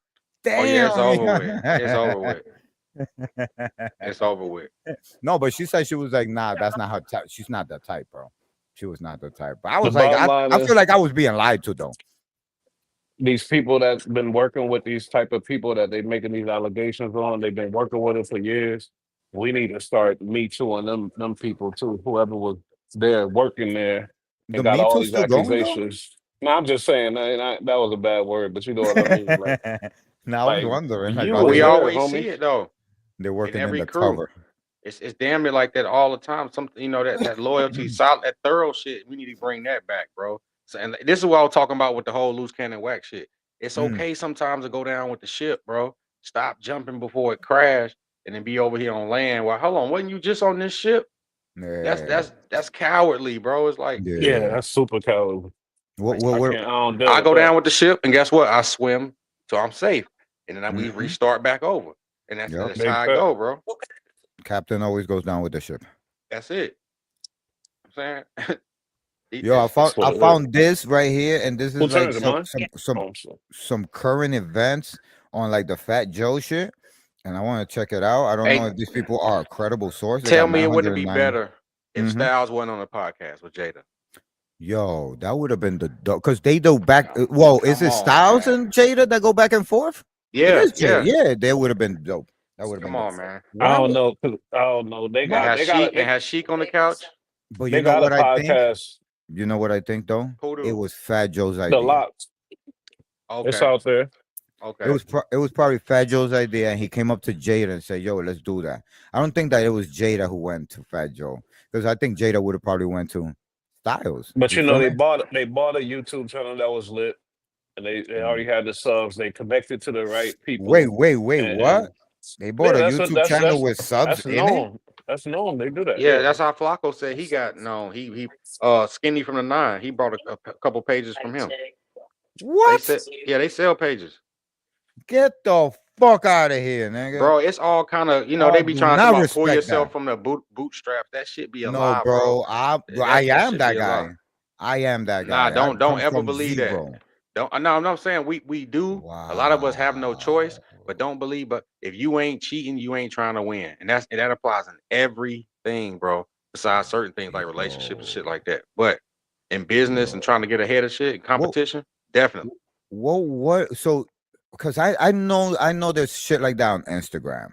damn. Oh yeah, it's over with. It's over with. It's over with. No, but she said she was like, nah, that's not her type. She's not that type, bro. She was not the type. But I The was like, bottom line I feel is like I was being lied to though. these people that's been working with these type of people that they making these allegations on, they've been working with it for years. We need to start Me Too on them people too, whoever was there working there The and got Me all Too these still going though? accusations. No, I'm just saying that was a bad word, but you know what I mean. Now I was wondering, like, you But are was we they there, always homie. see it though they're in working in every the crew. cover? It's damn near like that all the time. Some that loyalty, solid, that thorough shit. We need to bring that back, bro. So, and this is what I was talking about with the whole loose cannon wax shit. It's Mm. okay sometimes to go down with the ship, bro. Stop jumping before it crash, and then be over here on land. Well, hold on, wasn't you just on this ship? Yeah. That's cowardly, bro. It's like Yeah, Yeah. that's super cowardly. What I don't deal I with go that. down with the ship, and guess what? I swim, so I'm safe, and then we Mhm. restart back over, and that's Yep. that's Big how I fact. go, bro. Captain always goes down with the ship. That's it. I'm saying. Yo, I That's what it is. found this right here, and this Who is like turns it, man? Oh, some current events on like the Fat Joe shit, and I want to check it out. I don't know Hey, if these people are a credible source. They tell got me it wouldn't be 909. better if Styles went on a podcast with Jada. Yo, that would have been the dope because they do back. Whoa, is Come it on, Styles man. and Jada that go back and forth? It Yeah, is Jada. yeah. Yeah, they would have been dope. That would have been Come dope. on, man. I Why? don't know. I don't know. They And got has they got Sheik and has Sheik on the couch? But you they know got a what I think? podcast. You know what I think though? Who do? It was Fat Joe's The idea. Locks. It's Okay. out there. Okay. It was probably Fat Joe's idea, and he came up to Jada and said, "Yo, let's do that." I don't think that it was Jada who went to Fat Joe because I think Jada would have probably went to Styles. But You you know, feel me? they bought a YouTube channel that was lit, and they already had the subs. They connected to the right people. Wait, And what? They bought yeah, a that's what YouTube channel with subs that's in it. known. That's known. They do that. Yeah, Yeah. that's how Flacco said he got known. He Skinny from the Nine. He brought a couple pages from him. They What? said, yeah, they sell pages. Get the fuck out of here, nigga. Bro, it's all kind of, they I be do trying to not talk about pull respect yourself that. from the bootstraps. That shit be a No, lie, bro. bro. I That am should that be a lie. guy. I am that Nah, guy. I don't come ever from believe zero. that. Don't. No, I'm not saying we do. A lot of us have no choice, but don't believe. But if you ain't cheating, you ain't trying to win, and that applies in everything, bro. Besides certain things like relationships and shit like that. But in business and trying to get ahead of shit, competition, definitely. What? So, because I know there's shit like that on Instagram.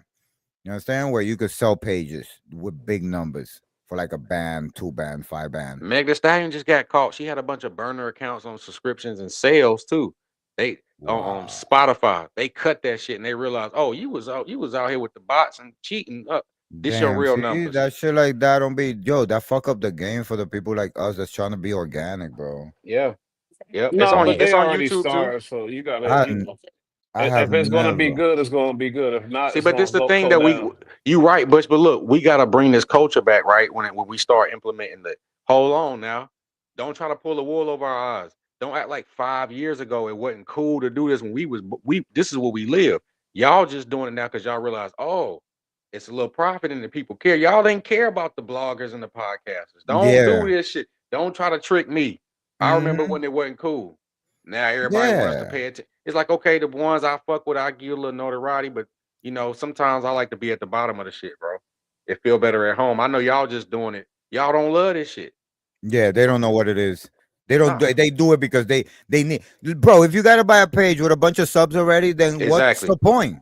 You understand where you could sell pages with big numbers for like a band, 2 band, 5 band. Meg Thee Stallion just got caught. She had a bunch of burner accounts on subscriptions and sales too. They on Spotify. They cut that shit and they realized, oh, you was out here with the bots and cheating. This your Damn, real see numbers. that shit like that don't be that fuck up the game for the people like us that's trying to be organic, bro. Yeah. Yep. No, but It's they on already YouTube too. start, so you gotta. I have If it's gonna be never. good, it's gonna be good. If not, See, it's but this gonna the thing go that down. you right, Butch. But look, we gotta bring this culture back, right? When we start implementing the hold on now. Don't try to pull the wool over our eyes. Don't act like 5 years ago it wasn't cool to do this when this is what we live. Y'all just doing it now because y'all realize, oh, it's a little profit and the people care. Y'all didn't care about the bloggers and the podcasters. Don't do this shit. Don't try to trick me. I remember when it wasn't cool. Now everybody wants to pay attention. It's like, okay, the ones I fuck with, I give a little notoriety, but sometimes I like to be at the bottom of the shit, bro. It feel better at home. I know y'all just doing it. Y'all don't love this shit. Yeah, they don't know what it is. They don't. They do it because they need. Bro, if you gotta buy a page with a bunch of subs already, then what's the point?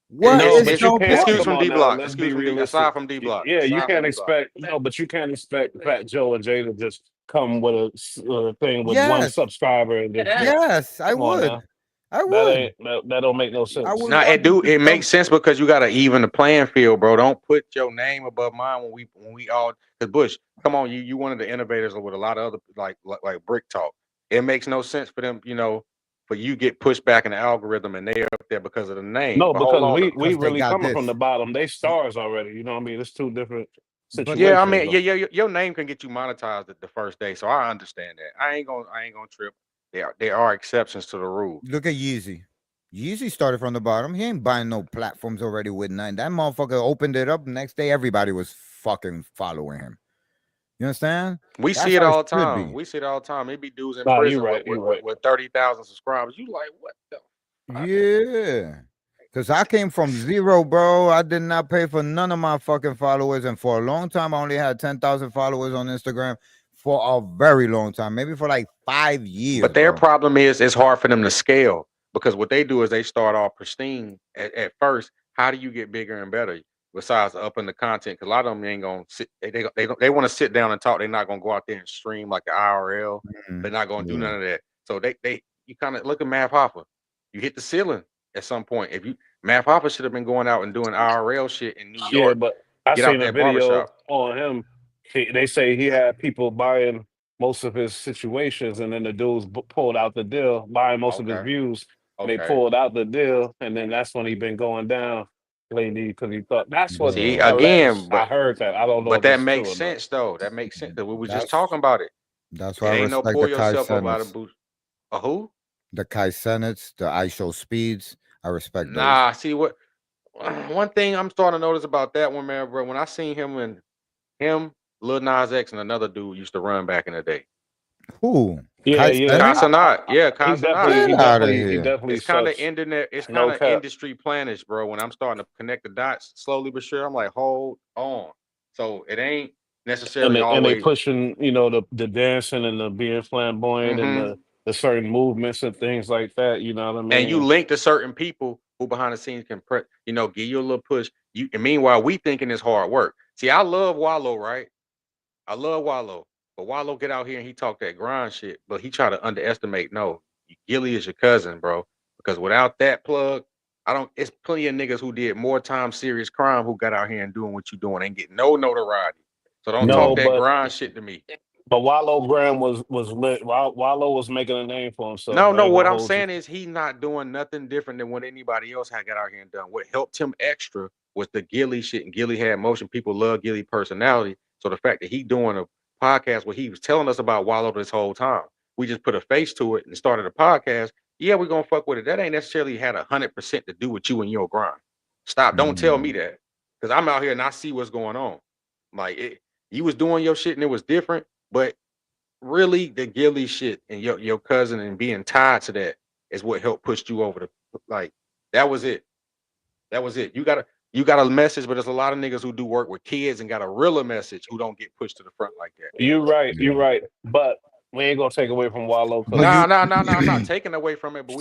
What is the point? Excuse from Come on D now, Block. let's Excuse be from D. realistic. Aside from D Block. Yeah, you can't expect but you can't expect Fat Joe and Jada just come with a thing with one Yes. subscriber and just Yes, I come on would. now. I would. That don't make no sense. Nah, it makes sense because you gotta even the playing field, bro. Don't put your name above mine when we all because Bush, come on, you one of the innovators with a lot of other like Brick Talk. It makes no sense for them, for you get pushed back in the algorithm and they're up there because of the name. No, But hold because on. we Because they really got coming this. from the bottom. They stars already. You know what I mean? It's two different But Yeah, I situations. mean, though. yeah, your name can get you monetized the first day, so I understand that. I ain't gonna trip. There are exceptions to the rule. look at Yeezy. Yeezy started from the bottom. He ain't buying no platforms already with nine. That motherfucker opened it up. Next day, everybody was fucking following him. You understand? We That's see it how it all the should time. be. We see it all the time. It be dudes in Nah, you prison right. You right. with 30,000 subscribers. You like what the? Yeah. Because I came from zero, bro. I did not pay for none of my fucking followers. And for a long time, I only had 10,000 followers on Instagram for a very long time. Maybe for like 5 years, But their bro. problem is it's hard for them to scale because what they do is they start off pristine at first. How do you get bigger and better? Besides upping the content, because a lot of them ain't gonna sit. They want to sit down and talk. They're not gonna go out there and stream like the IRL. They're not gonna do Yeah. none of that. So they you kind of look at Math Hoffa. You hit the ceiling at some point. If you Math Hoffa should have been going out and doing IRL shit in New Yeah, York. but I Get out seen a that video barbershop. on him. They say he had people buying most of his situations, and then the dudes pulled out the deal, buying most of his Okay. views, and they Okay. pulled out the deal, and then that's when he been going down lately because he thought that's what See Bro. alleged. again, I heard that. I don't know but if that it's true makes or not. sense though. That makes sense because we were just That's talking about it. that's why It I ain't no respect pull the Kai yourself up out of Senats. boot. A who? The Kai Senats, the I Show Speeds. I respect those. Nah, see what one thing I'm starting to notice about that one, man, bro. When I seen him, Lil Nas X, and another dude used to run back in the day. Who? Yeah, Kai yeah. Senat? Casanat, yeah, He Casanat. definitely, Get he out of definitely, he here. definitely It's kind of sucks. internet. It's No kind of cap. industry planish, bro. When I'm starting to connect the dots slowly but sure, I'm like, hold on. So it ain't And necessarily they always. pushing, the dancing and the being flamboyant and Mm-hmm. the certain movements and things like that. You know what I And you mean? link to certain people who behind the scenes can give you a little push. And meanwhile, we thinking it's hard work. See, I love Wallow, right? I love Wallow, but Wallow get out here and he talk that grind shit, but he try to underestimate. No, Gilly is your cousin, bro. Because without that plug, I don't. It's plenty of niggas who did more time serious crime who got out here and doing what you doing and get no notoriety. So don't talk No, Yeah. that but grind shit to me. Wallow Graham was lit. Wallow was making a name for himself. No, I no. ain't What gonna I'm hold you. saying is he not doing nothing different than what anybody else had got out here and done. What helped him extra was the Gilly shit, and Gilly had motion. People love Gilly personality. So the fact that he doing a podcast where he was telling us about Wallow this whole time, we just put a face to it and started a podcast. Yeah, we're gonna fuck with it. That ain't necessarily had 100% to do with you and your grind. Stop. Don't tell me Mm. that. Because I'm out here and I see what's going on. Like you was doing your shit and it was different, but really the Gilly shit and your cousin and being tied to that is what helped push you over the like that was it. That was it. You got a message, but there's a lot of niggas who do work with kids and got a realer message who don't get pushed to the front like that. You're right. You're Yeah. right. But we ain't gonna take away from Wallow But because No, you no, no, no. I'm not taking away from it, but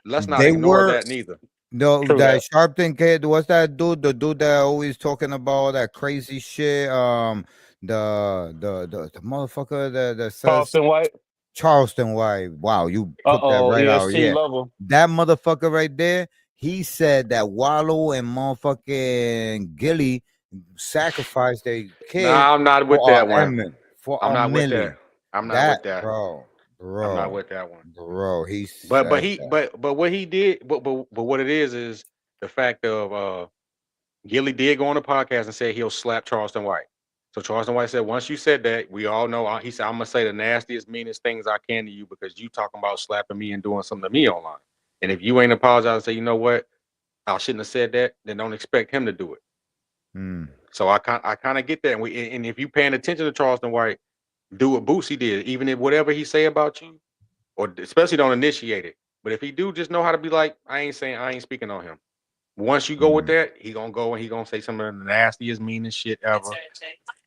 let's not they ignore were that neither. no true that that. Sharpton kid, what's that dude? The dude that always talking about all that crazy shit. The motherfucker that says Charleston White. Charleston White. Wow, you put that Uh-oh, right out. EST Yeah. level. That motherfucker right there, he said that Wallow and motherfucking Gilly sacrificed their kid Nah, I'm not with for that a one. Emmett, for I'm a not with that. millie. I'm not That with that. bro, I'm not bro, with that one. bro, he But said he that. but what he did, but what it is the fact of Gilly did go on the podcast and said he'll slap Charleston White. So Charleston White said, once you said that, we all know. He said, I'm gonna say the nastiest, meanest things I can to you because you talking about slapping me and doing something to me online. And if you ain't apologize and say, you know what, I shouldn't have said that, then don't expect him to do it. Mm. So I kind of get that. And if you paying attention to Charleston White, do what Boosie did. Even if whatever he say about you, or especially don't initiate it. But if he do, just know how to be like, I ain't speaking on him. Once you go with Mm. that, he gonna go and he gonna say some of the nastiest, meanest shit ever.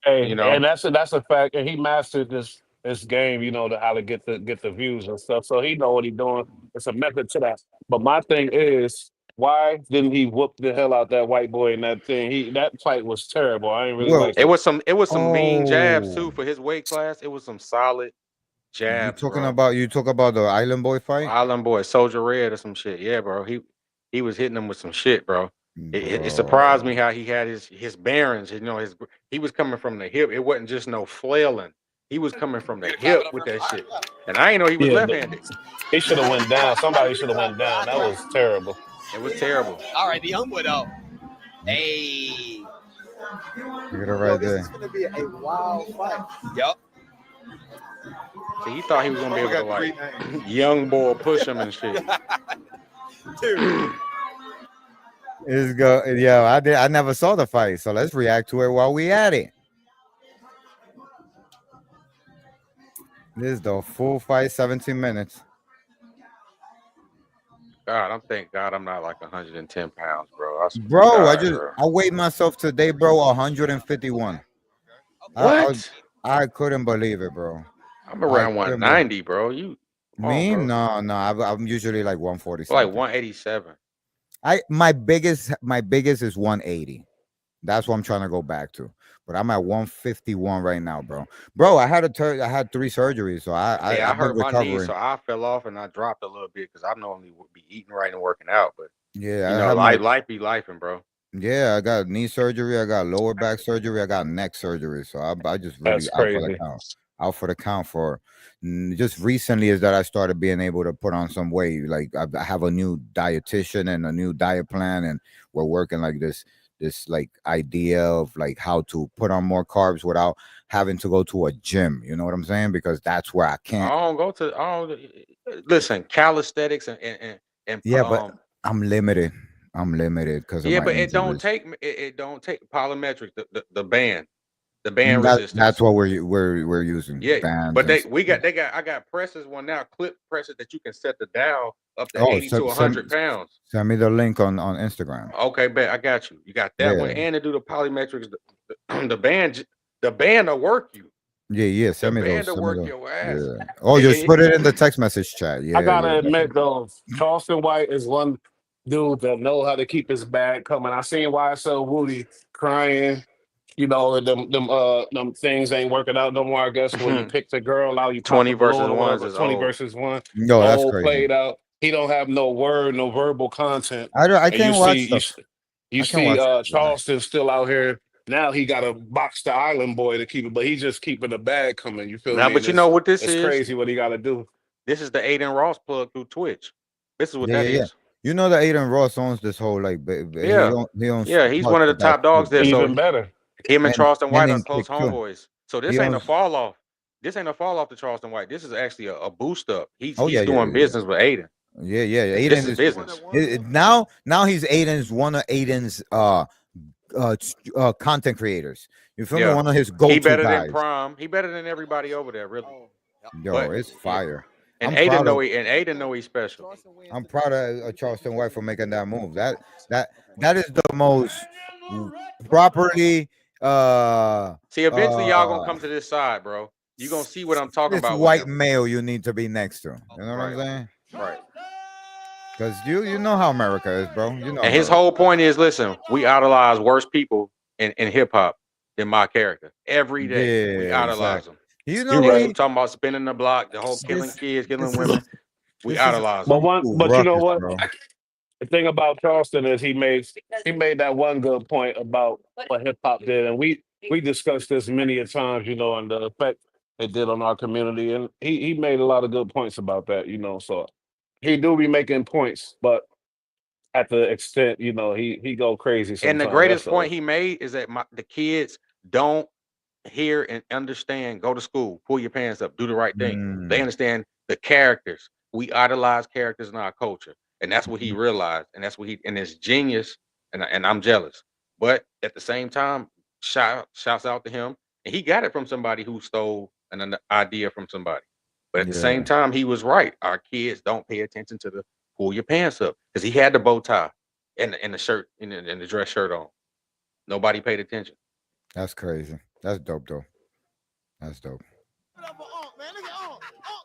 Hey, You know, and that's a fact. And he mastered this game, to how to get the views and stuff. So he know what he's doing. It's a method to that. But my thing is, why didn't he whoop the hell out that white boy in that thing? That fight was terrible. I ain't really Well, like it. it was some mean jabs oh, too for his weight class. It was some solid jabs, bro. you talk about the Island Boy fight, Island Boy, Soldier Red or some shit. Yeah, bro. He was hitting him with some shit, bro. It surprised me bro. how he had his bearings. He was coming from the hip. It wasn't just no flailing. He was coming from the hip with that shit, and I ain't know he was But left-handed. he should have went down. Somebody should have went down. That was terrible. It was terrible. All right, the young boy though. Hey. Look at it right This there. is gonna be a wild fight. Yep. See, he thought he was gonna be able to like young boy push him and shit. Dude. It's go. Yeah, I never saw the fight, so let's react to it while we at it. This is the full fight, 17 minutes. God, thank God I'm not like 110 pounds, bro. Bro, I weighed myself today, bro, 151. What? I couldn't believe it, bro. I'm around 190, bro. You me? Bro. No. I'm usually like 147. Like 187. My biggest is 180. That's what I'm trying to go back to. But I'm at 151 right now, bro. Bro, I had 3 surgeries, so I hurt my knee, so I fell off and I dropped a little bit because I normally would be eating right and working out, but yeah, life be lifing, bro. Yeah, I got knee surgery, I got lower back surgery, I got neck surgery, so I just really out for the count for just recently is that I started being able to put on some weight. Like I have a new dietitian and a new diet plan, and we're working like this like idea of like how to put on more carbs without having to go to a gym. You know what I'm saying? Because that's where I can't. Listen, calisthenics and yeah, but I'm limited because yeah, but it don't take plyometrics, the band resistance. That's what we're using. Yeah, but I got presses one now, clip presses that you can set the dial up to 80 to 100 pounds. Send me the link on Instagram. Okay, bet I got you. You got that one, and to do the plyometrics, the band will work you. Yeah. Send me those. Work your ass. Yeah. Oh, just put it in the text message chat. Yeah. I gotta admit though, Charleston White is one dude that know how to keep his bag coming. I seen YSL Woody crying. You know, them things ain't working out no more. I guess when you pick the girl out, you 20 versus 1 is 20 versus 1. No, that's crazy. Played out. He don't have no verbal content. I can't watch. You see Charleston still out here. Now he got to box the island boy to keep it, but he's just keeping the bag coming. You feel me? But you know what this is? It's crazy what he got to do. This is the Aiden Ross plug through Twitch. This is what that is. You know that Aiden Ross owns this whole like. He owns he's one of the top dogs there. Even better. Him and Charleston White are close homeboys. So this ain't a fall off. This ain't a fall off to Charleston White. This is actually a boost up. He's doing business with Aiden. Yeah. Aiden is business. Now he's one of Aiden's content creators. You feel me? One of his go-to guys. He better than Prime. He better than everybody over there, really. Yo, it's fire. And Aiden know he's special. I'm proud of Charleston White for making that move. That is the most properly. See, eventually y'all gonna come to this side, bro. You gonna see what I'm talking about. White male you need to be next to. You know what I'm saying? Right. Because you know how America is, bro. You know. And his whole point is, listen, we idolize worse people in hip hop than my character. Every day we idolize them. You know, we're talking about spinning the block, the whole killing kids, killing women. We idolize them. But you know what? The thing about Charleston is he made that one good point about what hip hop did, and we discussed this many a times, you know, and the effect it did on our community, and he made a lot of good points about that, you know. So he do be making points, but at the extent, you know, he go crazy sometimes. And the greatest point he made is that the kids don't hear and understand. Go to school, pull your pants up, do the right thing. They understand the characters. We idolize characters in our culture. And that's what he realized, and that's what and it's genius, and I'm jealous. But at the same time, shouts out to him, and he got it from somebody who stole an idea from somebody. But at the same time, he was right. Our kids don't pay attention to the pull your pants up, because he had the bow tie and the shirt and the dress shirt on. Nobody paid attention. That's crazy. That's dope, though. That's dope.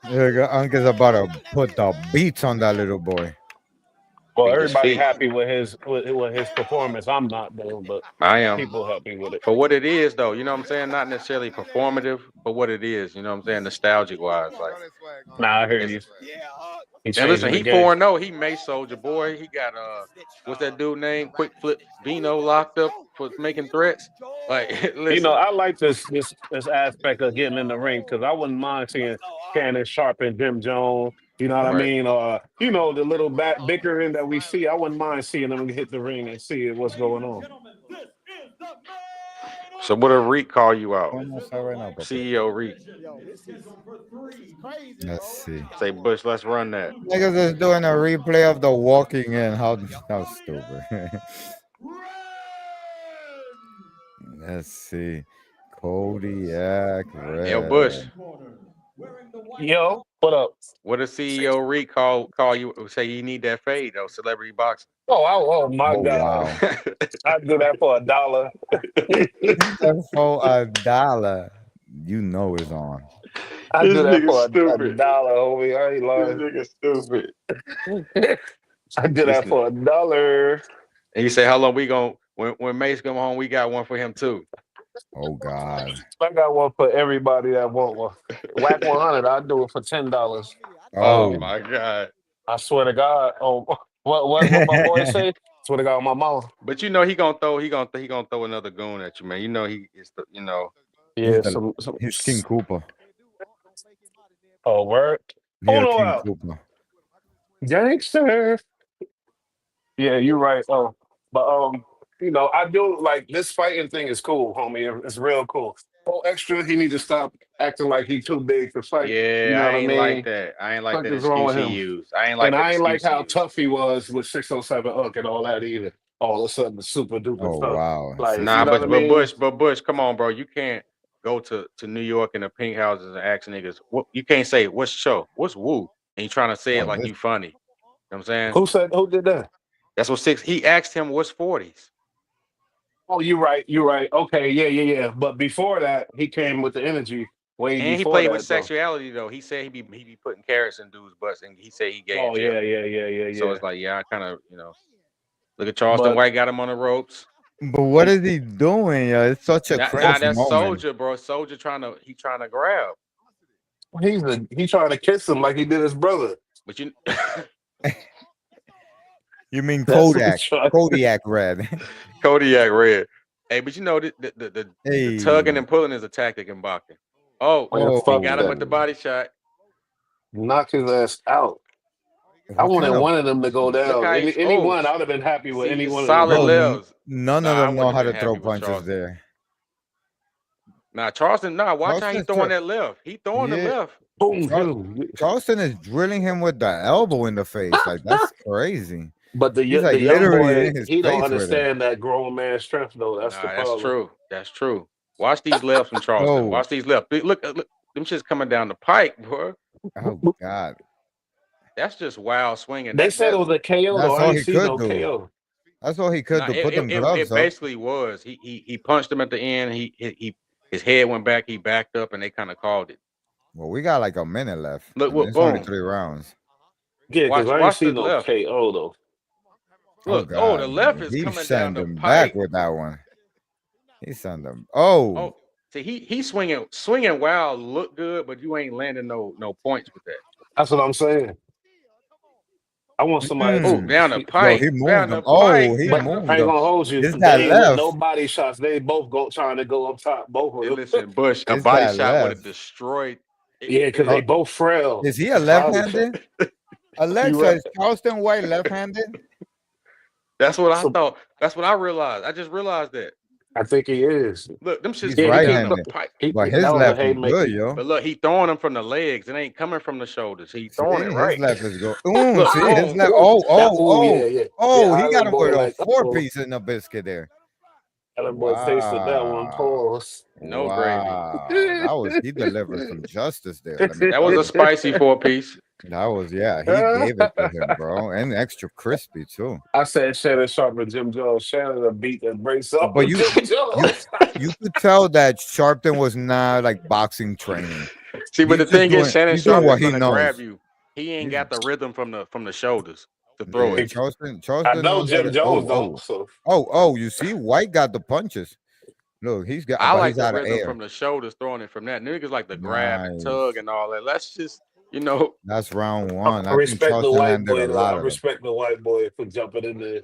Uncle's about to put the beats on that little boy. Well, everybody happy with his performance. I'm not though, but I am. People happy with it. For what it is, though, you know what I'm saying? Not necessarily performative, but what it is, you know what I'm saying? Nostalgic wise, like. Nah, I hear you. And listen, he 4-0. He May Soldier boy. He got what's that dude name? Quick Flip Vino locked up for making threats. Like, You know, listen, I like this aspect of getting in the ring because I wouldn't mind seeing Cannon Sharp and Jim Jones. You know what I right. mean? Or you know the little back bickering that we see. I wouldn't mind seeing them hit the ring and see what's going on. So what if Reek call you out? Going outside right now, Papa. CEO Reek. Let's see. Say, Bush, let's run that. Niggas is doing a replay of the walking in. How stupid. Let's see. Kodiak Yo, Bush, Red. Yo, what up? what if CEO Reek call you, say you need that fade, though, celebrity boxing? Oh my Oh God! wow. I'd do that for $1. That's for $1. You know it's on. I'd This do that nigga for a stupid. dollar, homie. I ain't This lying. nigga stupid. I'd do This that for $1. And you say, how long we going when Mace come home, we got one for him too. Oh God. I got one for everybody that want one. Whack 100. I'd do it for $10. Oh Oh. my God. I swear to God. Oh, what my boy say? Swear to God, on my mama. But you know he gonna throw another goon at you, man. You know he is the, you know. Yeah, He's King Cooper. Oh, word. He Hold a on King out. Cooper. Gangster. Yeah, you're right. But you know, I do like this fighting thing is cool, homie. It's real cool. Oh, extra, he need to stop acting like he too big to fight. You Yeah, know I what I ain't like mean? that. I ain't like What that is wrong excuse with he him? used. I ain't like And that I ain't like excuse he how used. tough he was with 607 Hook and all that either. All of a sudden, super duper Oh tough. wow. Like, you Nah, know what I mean? Bush, come on, bro. You can't go to New York in the pink houses and ask niggas. What you can't say what's show, what's woo, and you trying to say it Oh, like this you funny. You know what I'm saying? Who did that? That's what six. He asked him what's 40s, Oh, you're right. You're right. Okay, yeah. But before that, he came with the energy way and he before played with that, though. sexuality though. He said he be putting carrots in dudes' butts, and he said he gay Oh, as hell. So yeah. it's like, yeah, I kind of, look at Charleston But White got him on the ropes. But what is he doing? Yo? It's such a Now cringe that's moment. Soldier, bro. Soldier trying to grab, he's trying to kiss him like he did his brother. but you. You mean That's what Kodak? he's trying. Kodiak Red. Kodiak Red. Hey, but you know the tugging Hey. and pulling is a tactic in boxing. Oh, Man, he fuck got him Oh. with the that. body shot. Knock his ass out. I What wanted kind of one of them to go Look down. how Any one, I'd have been happy with see any it's one of them solid bro? going down. levels. None Nah, of I them know wouldn't how have to been throw happy with punches Charleston. there. Nah, Charleston. Nah, watch how he Charleston's throwing that left. He throwing the yeah. left. Boom, Char- boom. Charleston is drilling him with the elbow in the face. Like that's crazy. But He's the like young literally boy, in his he don't face with it. understand that grown man strength though. That's the Nah, that's problem. true. That's true. Watch these lefts from Charleston. Oh. Watch these left. Look, them shit's coming down the pike, bro. Oh God. That's just wild swinging. They said it was a KO though. That's I all ain't he see could no do. KO. That's all he could Nah, do. Put them gloves it up. basically was. He punched him at the end. He his head went back. He backed up, and they kind of called it. Well, we got like a minute left, Look, and what? it's only Boom. 3 rounds. Yeah, because I ain't Watch see the no left. KO though. Oh Look. Oh, the God, left is he coming down sent the him back pike. with that one. He sent him. Oh, Oh, see, he's swinging wild. Look good, but you ain't landing no points with that. That's what I'm saying. I want somebody Oh, to, mm. down the Yo, pike. he Down moved him. the Oh, pike. he but moved I ain't him. gonna hold you. It's that They ain't with no left. body shots. They both go trying to go up top, both Hey, of them. listen, Bush, a It's body that shot would have left. destroyed. Yeah, because Oh, they both frail. is he a Body shot. left-handed? You Alexa, right. is Charleston White left-handed? That's what I So thought. That's what I realized. I just realized that. I think he is. Look, them shit's He's Yeah, coming down the right-handed, pipe. but that his was a left is haymaker. good, yo. But look, he throwing them from the legs. It ain't coming from the shoulders. He See, throwing it his right. left is good. Look, See, his boom. left. Ooh, Oh, oh, oh, yeah. oh, he got Island him boy, with a like, four-piece in the biscuit there. Island boy tasted that one. Wow. Pause. No gravy. Wow. He delivered some justice there, let me That tell was a you. spicy 4-piece. That was, yeah, he gave it to him, bro. And extra crispy too. I said Shannon Sharp and Jim Jones. Shannon will beat the brakes off But of Jim you Jones. you could tell that Sharpton was not like boxing training. See, but the thing is, Shannon He's doing Sharp is what he gonna grab knows. you. He ain't He's, got the rhythm from the shoulders to throw yeah, it. I Charleston know knows how Jim to. Jones don't. Oh, So you see, White got the punches. Look, he's got, I but like he's the out of rhythm air. from the shoulders, throwing it from that. Niggas like the grab and Nice. tug and all that. Let's just, That's round one. I I think respect the Charleston white landed a boy though. I lot of them. respect the white boy for jumping in there.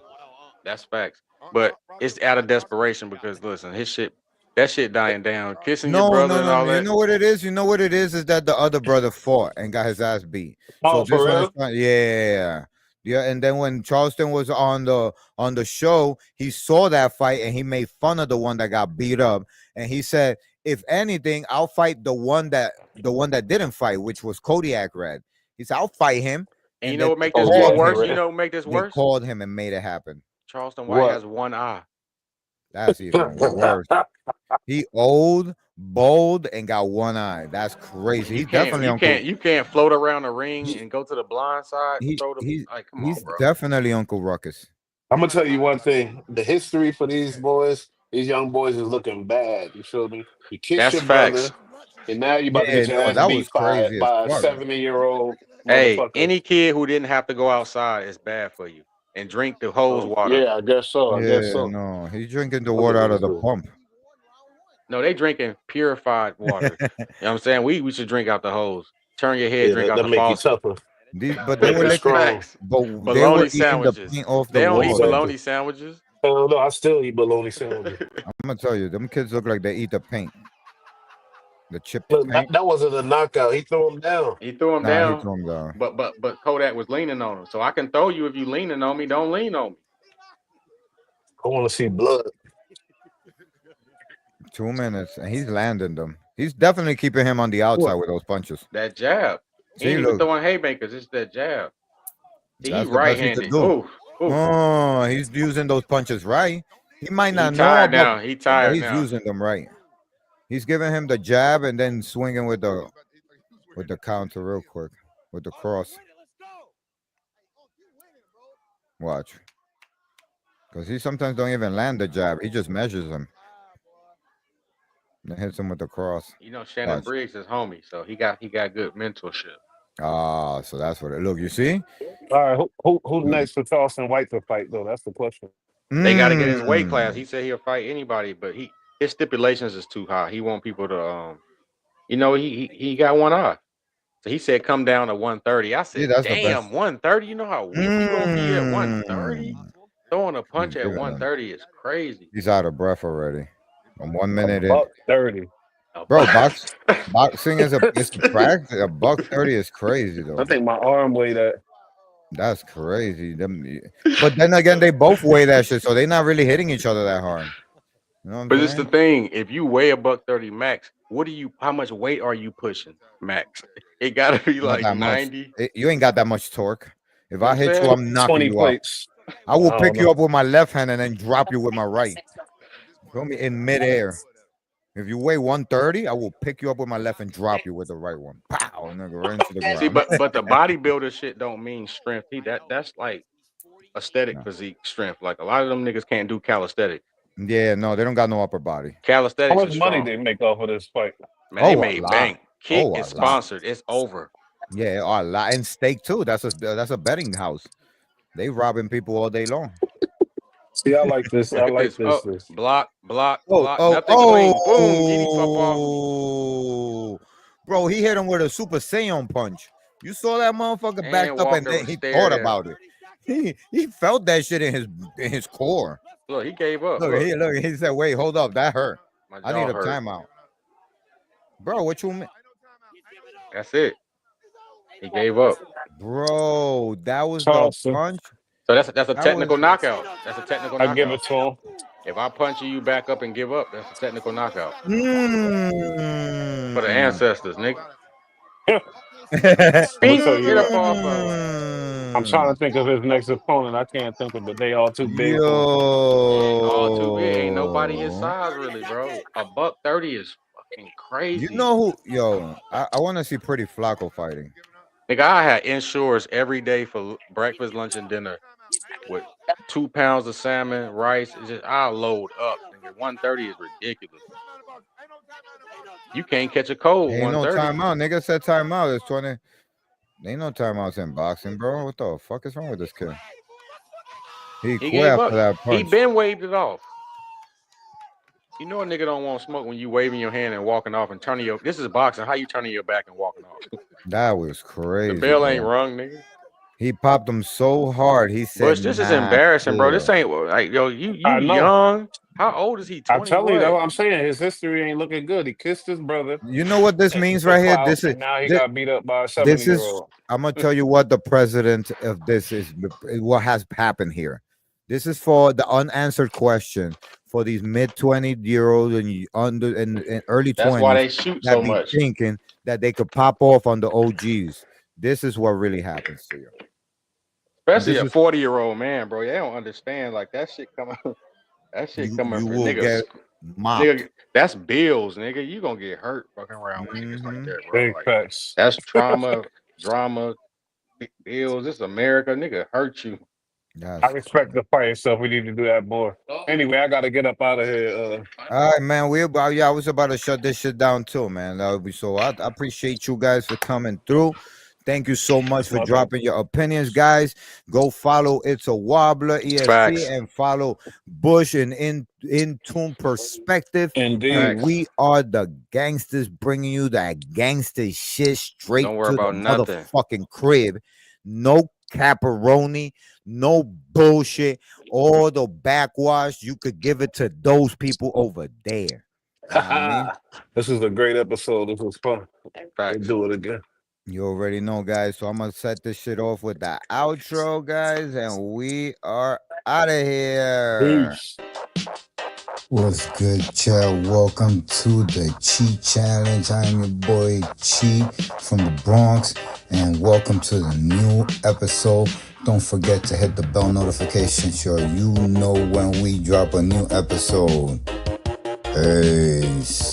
that's facts. But it's out of desperation because listen, his shit. That shit dying down. Kissing your No, brother no, and no, all no. You that. know what it is? You know what it is that the other brother fought and got his ass beat. So Oh, this for one is real? trying, yeah. Yeah, and then when Charleston was on the show, he saw that fight and he made fun of the one that got beat up. And he said, if anything, I'll fight the one that didn't fight, which was Kodiak Red. He said, I'll fight him. And you And know then what make they this Oh more yeah, called he worse? him. You ran. know what make this They worse? called him and made it happen. Charleston White What? has one eye. That's even worse. He old, bold, and got one eye. That's crazy. You He's can't definitely you Uncle. can't you can't float around the ring He, and go to the blind side and he throw the he's like come he's on, bro. definitely Uncle Ruckus. I'm gonna tell you one thing. The history for these boys, these young boys, is looking bad. You feel me? You kiss That's your facts. brother, and now you about to Yeah, get your no, ass that was beat by crazy as by a fuck. 70-year-old Hey, motherfucker. any kid who didn't have to go outside is bad for you. And drink the hose water. Yeah, I guess so. I guess Yeah, so. no, he's drinking the What the water out of niggas the do? pump. No, they drinking purified water. You know what I'm saying? We should drink out the hose. Turn your head, Yeah, drink out that the make you faucet. tougher, But they make were you licking, strong. Facts. but they were Bologna eating the sandwiches. paint off They the don't eat wall, though. Exactly. bologna sandwiches. Hell no, I still eat bologna sandwiches. I'm gonna tell you, them kids look like they eat the paint, the chipped Look, that, paint. that wasn't a knockout. He threw him down. He threw him Nah, he down, threw them down. but Kodak was leaning on him. So I can throw you if you leaning on me. Don't lean on me. I want to see blood. 2 minutes, and he's landing them. He's definitely keeping him on the outside What? with those punches. That jab. He See, ain't even look, throwing haymakers. It's that jab. See, he that's the best he could right-handed. do. Ooh, ooh. Oh, he's using those punches right. He might He not know tired about, now. He but tired he's now. using them right. He's giving him the jab and then swinging with the counter real quick with the cross. Watch, because he sometimes don't even land the jab. He just measures him and hits him with the cross. You know, Shannon Watch. Briggs is homie, so he got good mentorship. Ah, so that's what it. Look, you see. All right, who's next for Charleston White to fight though? That's the question. They got to get his weight class. Mm. He said he'll fight anybody, but his stipulations is too high. He want people to he got one eye. So he said come down to 130. I See, said, that's the best. damn, 130. You know how weak you gonna be at 130? Mm. Throwing a punch He's at giving him. 130 is crazy. He's out of breath already. I'm 1 A minute in. buck 30. Bro, boxing is it's a practice. A buck 30 is crazy though. I think my arm weighed that. That's crazy. But then again, they both weigh that shit, so they're not really hitting each other that hard. You know what I'm But it's the saying? thing. If you weigh a buck 30 max, how much weight are you pushing max? It gotta be Not like that much. 90. You ain't got that much torque. If You know what I I'm hit you, saying? I'm knocking 20 you out. plates. I will I pick don't you know. up with my left hand and then drop you with my right. Feel me? In midair. If you weigh 130, I will pick you up with my left and drop you with the right one. Pow, nigga, right into the See, ground. but the bodybuilder shit don't mean strength. That's like aesthetic No. physique strength. Like a lot of them niggas can't do calisthenics. Yeah, no, they don't got no upper body. How Calisthenics much is money strong. they make off of this fight? Man, they Oh, a made lot. bank. Kick Oh, a is lot. sponsored. It's over. Yeah, a lot. And steak too. That's a betting house. They robbing people all day long. See, I like this. I Look at like this. this. Oh, This. block, Oh, nothing clean. Boom, GD pop off. bro, he hit him with a Super Saiyan punch. You saw that motherfucker backed And up, and walked then over, he stared thought at him. about it. He felt that shit in his core. Look, he gave up. Look, he said, "Wait, hold up, that hurt. My I need jaw a hurt. timeout." Bro, what you mean? That's it. He gave up. Bro, that was the Charleston. punch. So that's a That technical was knockout. That's a technical I give knockout. it to him. If I punch you back up and give up, that's a technical knockout. For the Mm. ancestors, nigga. I'm gonna Bink, tell you get up what. off of him. I'm trying to think of his next opponent. I can't think of it. They all too big for him. All too big. Ain't nobody his size, really, bro. A buck 30 is fucking You crazy. know who? Yo, I want to see Pretty Flacco fighting. Nigga, I had insurance every day for breakfast, lunch, and dinner with 2 pounds of salmon, rice. It's just I'll load up. Nigga, 130 is ridiculous. You can't catch a cold. Ain't no 130. timeout. Nigga said timeout. It's 20. Ain't no timeouts in boxing, bro. What the fuck is wrong with this kid? He quit gave after up. that He punch. been waved it off. You know a nigga don't want smoke when you waving your hand and walking off and turning this is boxing. How you turning your back and walking off? That was crazy. The bell ain't bro. rung, nigga. He popped him so hard. He said, Bush, this is "Nah, embarrassing, bro. This chill." ain't like yo. You I know. young. How old is he? I'm 20 telling you, that's what? what I'm saying. His history ain't looking good. He kissed his brother You know what this means for right here? clout, and now he This, got beat up by a this 70-year is. old. I'm gonna tell you what the president of this is. What has happened here? This is for the unanswered question for these mid 20-year-olds and under and early That's why 20s they shoot that so be much. thinking that they could pop off on the OGs. This is what really happens to you. And Especially this a is 40-year-old man, bro. They don't understand like that shit coming. That shit coming you for will get niggas. mopped. Nigga, that's bills, nigga. You gonna get hurt fucking around with niggas like Hmm that, bro. Big Like facts. that's trauma, drama, bills. This America, nigga, hurt you. I That's respect the fight stuff. We need to do that more. Anyway, I got to get up out of here. all right, man. We about I was about to shut this shit down too, man. So I appreciate you guys for coming through. Thank you so much for My bad. dropping your opinions, guys. Go follow It's a Wobbler EST Facts. and follow Bush and in Tune Perspective. Indeed. And Facts. we are the gangsters bringing you that gangster shit straight Don't worry to the about nothing. motherfucking crib. No caparoni, no bullshit. All the backwash, you could give it to those people over there. You know what I mean? This was a great episode. This was fun. We'll Facts. do it again. You already know, guys. So I'm gonna set this shit off with the outro, guys, and we are out of here. Peace. What's good, child? Welcome to the Chi Challenge. I'm your boy Chi from the Bronx, and welcome to the new episode. Don't forget to hit the bell notification so you know when we drop a new episode. Peace.